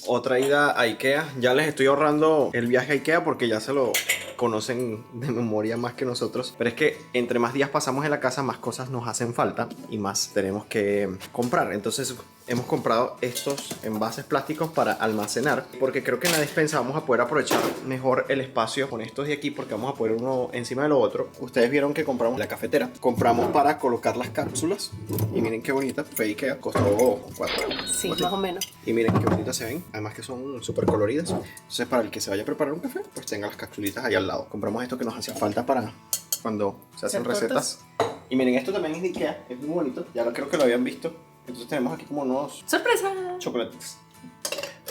Otra ida a Ikea. Ya les estoy ahorrando el viaje a Ikea porque ya se lo conocen de memoria más que nosotros. Pero es que entre más días pasamos en la casa, más cosas nos hacen falta y más tenemos que comprar. Entonces hemos comprado estos envases plásticos para almacenar, porque creo que en la despensa vamos a poder aprovechar mejor el espacio con estos de aquí, porque vamos a poner uno encima de lo otro. Ustedes vieron que compramos la cafetera. Compramos para colocar las cápsulas y miren qué bonita. Fue Ikea, costó 4. Sí, más o menos. Y miren qué bonitas se ven. Además que son súper coloridas. Entonces para el que se vaya a preparar un café, pues tenga las cápsulitas ahí al lado. Compramos esto que nos hacía falta para cuando se hacen recetas. Y miren, esto también es de Ikea. Es muy bonito. Ya creo que lo habían visto. Entonces tenemos aquí como unos ¡sorpresa! chocolates.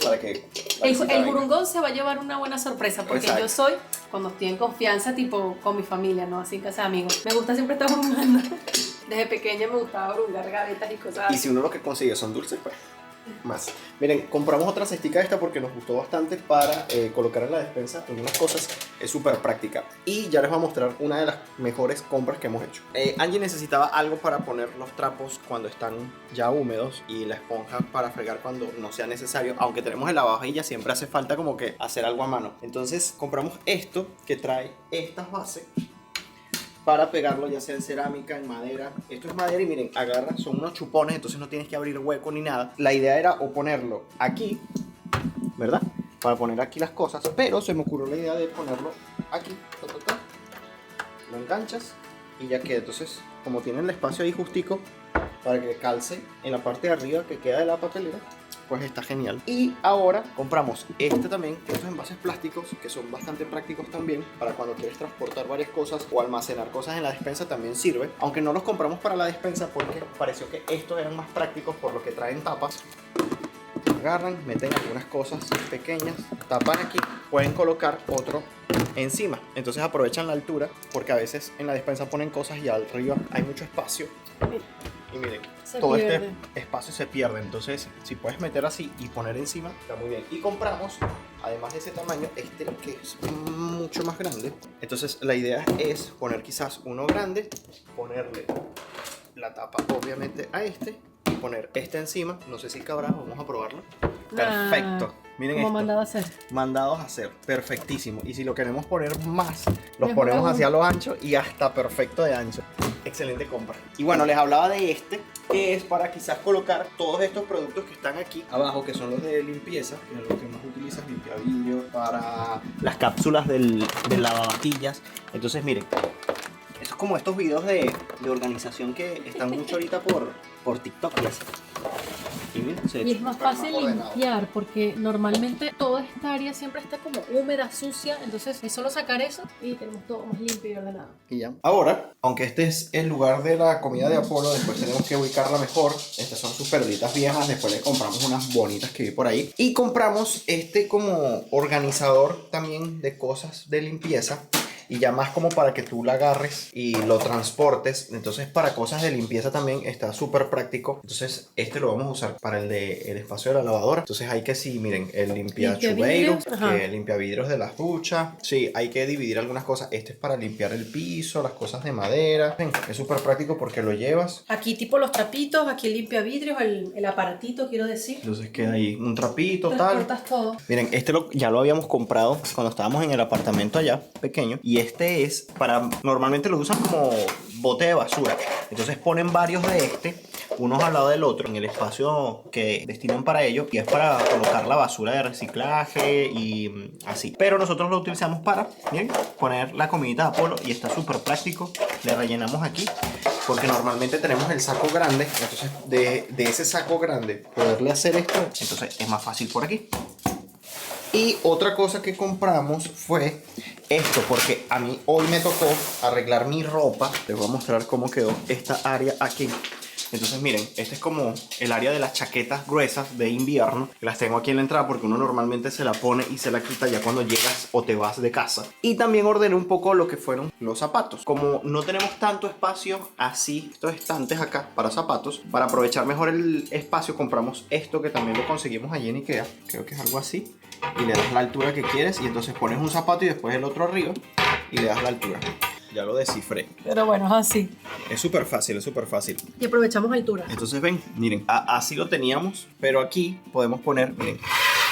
Para que El burungón se va a llevar una buena sorpresa, porque Exacto. yo soy, cuando estoy en confianza, tipo con mi familia, no así en casa de amigos, me gusta siempre estar burungando. Desde pequeña me gustaba burungar gavetas y cosas Y así. si uno lo que consigue son dulces, pues más. Miren, compramos otra cestica esta porque nos gustó bastante para colocar en la despensa algunas cosas. Es súper práctica. Y ya les voy a mostrar una de las mejores compras que hemos hecho. Angie necesitaba algo para poner los trapos cuando están ya húmedos y la esponja para fregar cuando no sea necesario. Aunque tenemos el lavavajillas, siempre hace falta como que hacer algo a mano. Entonces compramos esto que trae estas bases para pegarlo, ya sea en cerámica, en madera. Esto es madera y miren, agarra, son unos chupones, entonces no tienes que abrir hueco ni nada. La idea era o ponerlo aquí, ¿verdad? Para poner aquí las cosas, pero se me ocurrió la idea de ponerlo aquí, lo enganchas y ya queda. Entonces, como tienen el espacio ahí justico para que calce en la parte de arriba que queda de la papelera, pues está genial. Y ahora compramos este también, estos envases plásticos que son bastante prácticos también para cuando quieres transportar varias cosas o almacenar cosas en la despensa también sirve. Aunque no los compramos para la despensa porque pareció que estos eran más prácticos por lo que traen tapas. Agarran, meten algunas cosas pequeñas, tapan aquí, pueden colocar otro encima. Entonces aprovechan la altura porque a veces en la despensa ponen cosas y arriba hay mucho espacio. Y miren, todo este espacio se pierde. Entonces, si puedes meter así y poner encima, está muy bien. Y compramos, además de ese tamaño, este que es mucho más grande. Entonces, la idea es poner quizás uno grande, ponerle la tapa, obviamente, a este, y poner este encima. No sé si cabrá, vamos a probarlo. Perfecto. Miren como esto. mandado a hacer. Mandados a hacer, perfectísimo. Y si lo queremos poner más, los Mejor ponemos aún. hacia lo ancho y hasta perfecto de ancho. Excelente compra. Y bueno, les hablaba de este, que es para quizás colocar todos estos productos que están aquí abajo, que son los de limpieza, que es lo que más utilizas, limpiavidrio, para las cápsulas del lavavajillas. Entonces miren, Esto es como estos videos de organización que están mucho ahorita por TikTok y así. Y, mira, Y es más fácil limpiar porque normalmente toda esta área siempre está como húmeda, sucia, entonces es solo sacar eso y tenemos todo más limpio y ordenado. Y ya. Ahora, aunque este es el lugar de la comida de Apolo, después tenemos que ubicarla mejor. Estas son sus perlitas viejas, después le compramos unas bonitas que vi por ahí. Y compramos este como organizador también de cosas de limpieza. Y ya más como para que tú la agarres y lo transportes. Entonces para cosas de limpieza también está súper práctico. Entonces este lo vamos a usar para el espacio de la lavadora. Entonces hay que sí, miren, el limpiachubeiros, el limpiavidrios de las duchas. Sí, hay que dividir algunas cosas. Este es para limpiar el piso, las cosas de madera. Ven, es súper práctico porque lo llevas. Aquí tipo los trapitos, aquí el limpiavidrios, el aparatito quiero decir. Entonces queda ahí un trapito, transportas todo. Miren, este ya lo habíamos comprado cuando estábamos en el apartamento allá, pequeño. Y este es para, normalmente lo usan como bote de basura. Entonces ponen varios de unos al lado del otro, en el espacio que destinan para ello. Y es para colocar la basura de reciclaje y así. Pero nosotros lo utilizamos para, miren, poner la comidita de Apolo. Y está súper práctico. Le rellenamos aquí. Porque normalmente tenemos el saco grande. Entonces de ese saco grande poderle hacer esto, entonces es más fácil por aquí. Y otra cosa que compramos fue esto, porque a mí hoy me tocó arreglar mi ropa. Les voy a mostrar cómo quedó esta área aquí. Entonces miren, este es como el área de las chaquetas gruesas de invierno. Las tengo aquí en la entrada porque uno normalmente se la pone y se la quita ya cuando llegas o te vas de casa. Y también ordené un poco lo que fueron los zapatos. Como no tenemos tanto espacio así, estos estantes acá para zapatos, para aprovechar mejor el espacio compramos esto que también lo conseguimos allí en Ikea. Creo que es algo así. Y le das la altura que quieres y entonces pones un zapato y después el otro arriba y le das la altura. Ya lo descifré. Pero bueno, es así. Es súper fácil, es súper fácil. Y aprovechamos altura. Entonces ven, miren, así lo teníamos, pero aquí podemos poner, miren,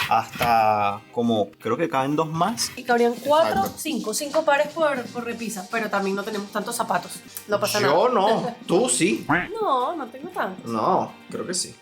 hasta como, creo que caben 2 más. Y cabrían 4, 5 pares por repisa, pero también no tenemos tantos zapatos. No pasa nada. Yo no, tú sí. No tengo tantos. No, creo que sí.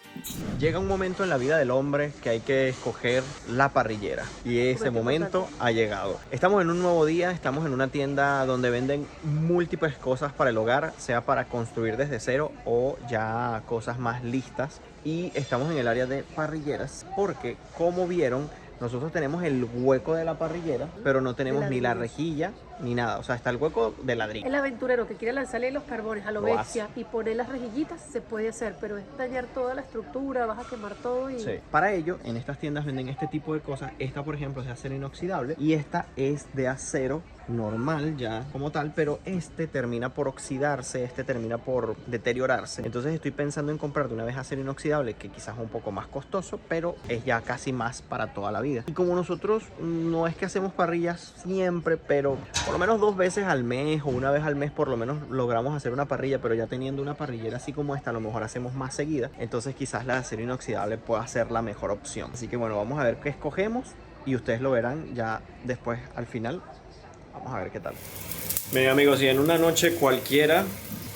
Llega un momento en la vida del hombre que hay que escoger la parrillera y ese momento ha llegado. Estamos en un nuevo día, estamos en una tienda donde venden múltiples cosas para el hogar, sea para construir desde cero o ya cosas más listas. Y estamos en el área de parrilleras porque, como vieron, nosotros tenemos el hueco de la parrillera, pero no tenemos ni la rejilla ni nada. O sea, está el hueco de ladrillo. El aventurero que quiere lanzarle los carbones a lo bestia y poner las rejillitas se puede hacer, pero es dañar toda la estructura, vas a quemar todo y... Sí. Para ello, en estas tiendas venden este tipo de cosas. Esta, por ejemplo, es de acero inoxidable y esta es de acero normal ya como tal, pero este termina por oxidarse, este termina por deteriorarse. Entonces estoy pensando en comprar de una vez acero inoxidable, que quizás es un poco más costoso, pero es ya casi más para toda la vida. Y como nosotros no es que hacemos parrillas siempre, pero por lo menos 2 veces al mes o una vez al mes por lo menos logramos hacer una parrilla, pero ya teniendo una parrillera así como esta, a lo mejor hacemos más seguida. Entonces quizás la de acero inoxidable pueda ser la mejor opción. Así que bueno, vamos a ver qué escogemos y ustedes lo verán ya después al final. Vamos a ver qué tal. Miren amigos, y en una noche cualquiera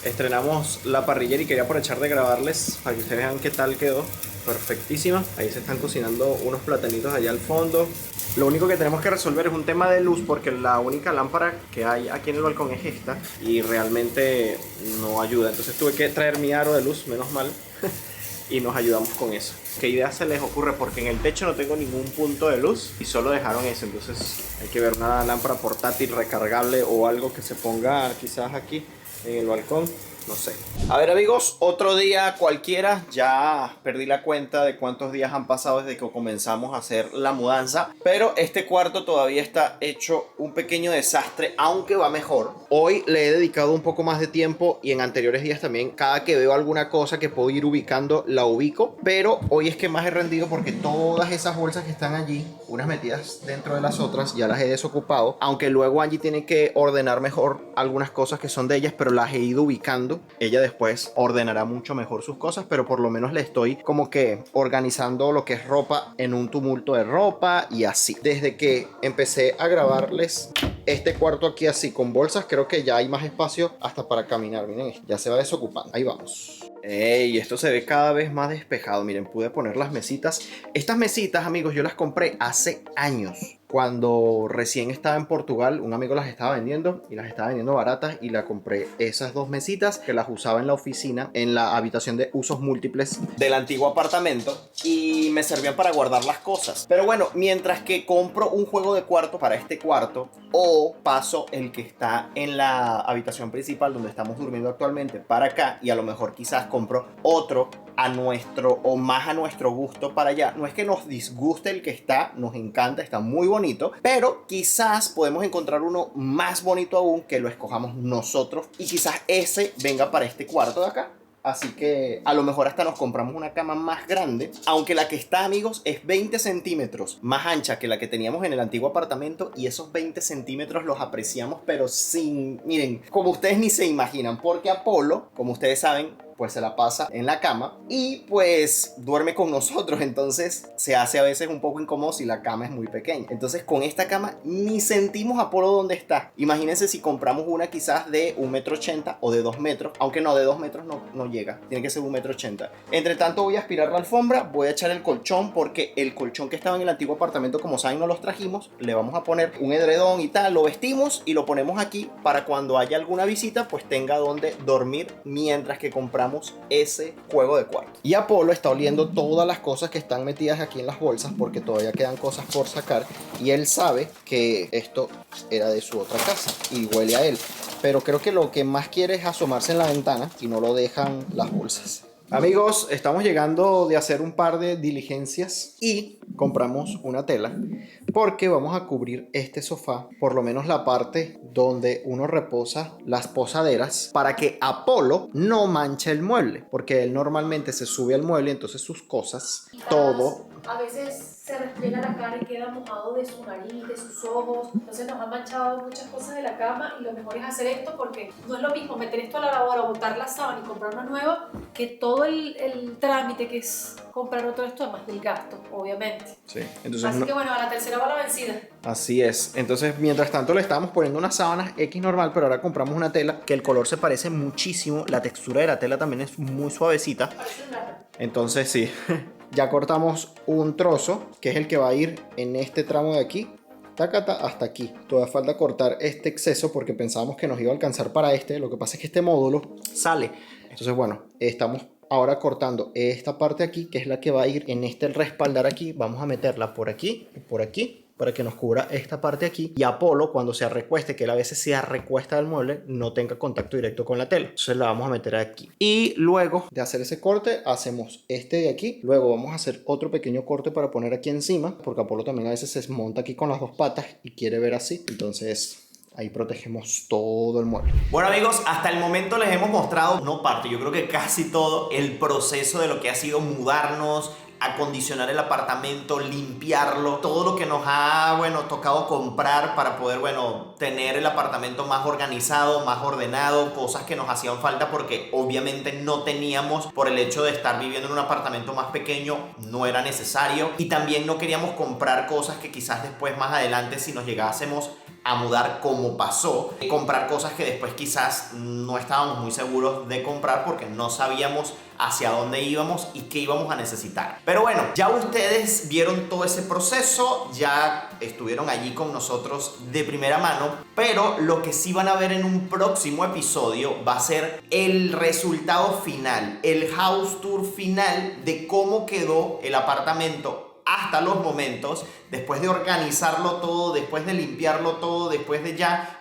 estrenamos la parrillera y quería aprovechar de grabarles para que ustedes vean qué tal quedó. Perfectísima. Ahí se están cocinando unos platanitos allá al fondo. Lo único que tenemos que resolver es un tema de luz porque la única lámpara que hay aquí en el balcón es esta y realmente no ayuda. Entonces tuve que traer mi aro de luz, menos mal. Y nos ayudamos con eso. ¿Qué idea se les ocurre? Porque en el techo no tengo ningún punto de luz y solo dejaron eso. Entonces hay que ver una lámpara portátil recargable o algo que se ponga quizás aquí en el balcón. No sé. A ver amigos, otro día cualquiera. Ya perdí la cuenta de cuántos días han pasado desde que comenzamos a hacer la mudanza. Pero este cuarto todavía está hecho un pequeño desastre, aunque va mejor. Hoy le he dedicado un poco más de tiempo y en anteriores días también. Cada que veo alguna cosa que puedo ir ubicando, la ubico. Pero hoy es que más he rendido porque todas esas bolsas que están allí, unas metidas dentro de las otras, ya las he desocupado. Aunque luego Angie tiene que ordenar mejor algunas cosas que son de ellas, pero las he ido ubicando. Ella después ordenará mucho mejor sus cosas, pero por lo menos le estoy como que organizando lo que es ropa en un tumulto de ropa y así. Desde que empecé a grabarles este cuarto aquí así con bolsas, creo que ya hay más espacio hasta para caminar. Miren, ya se va desocupando. Ahí vamos. Ey, esto se ve cada vez más despejado. Miren, pude poner las mesitas. Estas mesitas, amigos, yo las compré hace años. cuando recién estaba en Portugal, un amigo las estaba vendiendo y las estaba vendiendo baratas y la compré esas 2 mesitas que las usaba en la oficina, en la habitación de usos múltiples del antiguo apartamento y me servían para guardar las cosas. Pero bueno, mientras que compro un juego de cuarto para este cuarto o paso el que está en la habitación principal donde estamos durmiendo actualmente para acá y a lo mejor quizás compro otro a nuestro o más a nuestro gusto para allá. No es que nos disguste el que está, nos encanta, está muy bonito, pero quizás podemos encontrar uno más bonito aún que lo escojamos nosotros y quizás ese venga para este cuarto de acá. Así que a lo mejor hasta nos compramos una cama más grande, aunque la que está, amigos, es 20 centímetros más ancha que la que teníamos en el antiguo apartamento y esos 20 centímetros los apreciamos, pero sin, miren, como ustedes ni se imaginan, porque Apolo, como ustedes saben, pues se la pasa en la cama y pues duerme con nosotros, entonces se hace a veces un poco incómodo si la cama es muy pequeña. Entonces con esta cama ni sentimos a Apolo donde está. Imagínense si compramos una quizás de 1,80 m o de 2 metros, aunque no, de 2 metros no llega, tiene que ser 1,80 m. Entre tanto voy a aspirar la alfombra, voy a echar el colchón porque el colchón que estaba en el antiguo apartamento, como saben, no los trajimos. Le vamos a poner un edredón y tal, lo vestimos y lo ponemos aquí para cuando haya alguna visita pues tenga donde dormir mientras que compramos ese juego de cuarto. Y Apolo está oliendo todas las cosas que están metidas aquí en las bolsas porque todavía quedan cosas por sacar y él sabe que esto era de su otra casa y huele a él, pero creo que lo que más quiere es asomarse en la ventana y no lo dejan las bolsas. Amigos, estamos llegando de hacer un par de diligencias y compramos una tela porque vamos a cubrir este sofá, por lo menos la parte donde uno reposa las posaderas, para que Apolo no manche el mueble, porque él normalmente se sube al mueble, entonces sus cosas, todo... A veces se restriega la cara y queda mojado de su nariz, de sus ojos, entonces nos han manchado muchas cosas de la cama y lo mejor es hacer esto porque no es lo mismo meter esto a la lavadora, botar la sábana y comprar una nueva que todo el trámite que es comprar otro esto, además del gasto, obviamente. Sí, entonces así que bueno, a la tercera va la vencida. Así es. Entonces, mientras tanto le estábamos poniendo unas sábanas X normal, pero ahora compramos una tela que el color se parece muchísimo, la textura de la tela también es muy suavecita. Parece un gato. Entonces sí, ya cortamos un trozo que es el que va a ir en este tramo de aquí, tacata, hasta aquí. Todavía falta cortar este exceso porque pensábamos que nos iba a alcanzar para este. Lo que pasa es que este módulo sale. Entonces bueno, estamos ahora cortando esta parte aquí, que es la que va a ir en este respaldar aquí. Vamos a meterla por aquí y por aquí, para que nos cubra esta parte aquí y Apolo cuando se recueste, que él a veces se recuesta del mueble, no tenga contacto directo con la tela. Entonces la vamos a meter aquí y luego de hacer ese corte hacemos este de aquí. Luego vamos a hacer otro pequeño corte para poner aquí encima, porque Apolo también a veces se monta aquí con las dos patas y quiere ver así, entonces ahí protegemos todo el mueble. Bueno amigos, hasta el momento les hemos mostrado, no parte, yo creo que casi todo el proceso de lo que ha sido mudarnos, acondicionar el apartamento, limpiarlo, todo lo que nos ha, tocado comprar para poder, tener el apartamento más organizado, más ordenado, cosas que nos hacían falta porque obviamente no teníamos por el hecho de estar viviendo en un apartamento más pequeño, no era necesario y también no queríamos comprar cosas que quizás después más adelante si nos llegásemos a mudar como pasó, comprar cosas que después quizás no estábamos muy seguros de comprar porque no sabíamos hacia dónde íbamos y qué íbamos a necesitar. Pero bueno, ya ustedes vieron todo ese proceso, ya estuvieron allí con nosotros de primera mano, pero lo que sí van a ver en un próximo episodio va a ser el resultado final, el house tour final de cómo quedó el apartamento hasta los momentos, después de organizarlo todo, después de limpiarlo todo, después de ya,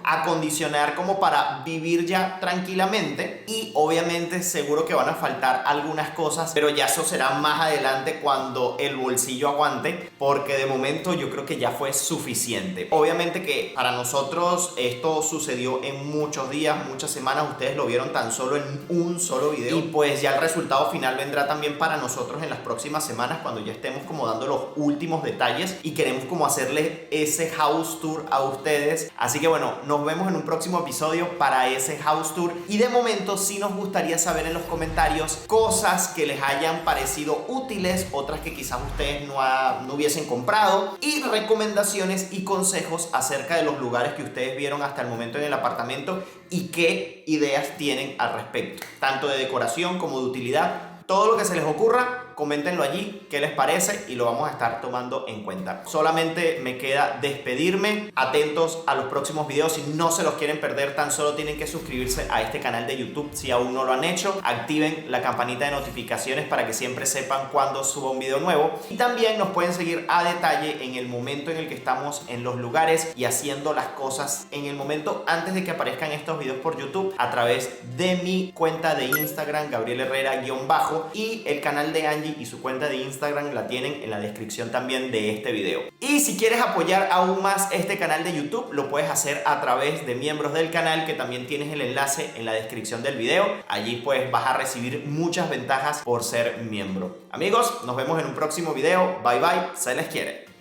acondicionar como para vivir ya tranquilamente. Y obviamente seguro que van a faltar algunas cosas, pero ya eso será más adelante cuando el bolsillo aguante, porque de momento yo creo que ya fue suficiente. Obviamente que para nosotros esto sucedió en muchos días, muchas semanas, ustedes lo vieron tan solo en un solo video y pues ya el resultado final vendrá también para nosotros en las próximas semanas cuando ya estemos como dando los últimos detalles y queremos como hacerle ese house tour a ustedes. Así que nos vemos en un próximo episodio para ese house tour y de momento sí nos gustaría saber en los comentarios cosas que les hayan parecido útiles, otras que quizás ustedes no hubiesen comprado y recomendaciones y consejos acerca de los lugares que ustedes vieron hasta el momento en el apartamento y qué ideas tienen al respecto, tanto de decoración como de utilidad. Todo lo que se les ocurra, coméntenlo allí, qué les parece y lo vamos a estar tomando en cuenta. Solamente me queda despedirme, atentos a los próximos videos, si no se los quieren perder, tan solo tienen que suscribirse a este canal de YouTube si aún no lo han hecho, activen la campanita de notificaciones para que siempre sepan cuando suba un video nuevo y también nos pueden seguir a detalle en el momento en el que estamos en los lugares y haciendo las cosas en el momento antes de que aparezcan estos videos por YouTube a través de mi cuenta de Instagram, Gabriel Herrera _ y el canal de Angie y su cuenta de Instagram la tienen en la descripción también de este video. Y si quieres apoyar aún más este canal de YouTube, lo puedes hacer a través de miembros del canal, que también tienes el enlace en la descripción del video. Allí pues vas a recibir muchas ventajas por ser miembro. Amigos, nos vemos en un próximo video. Bye bye, se les quiere.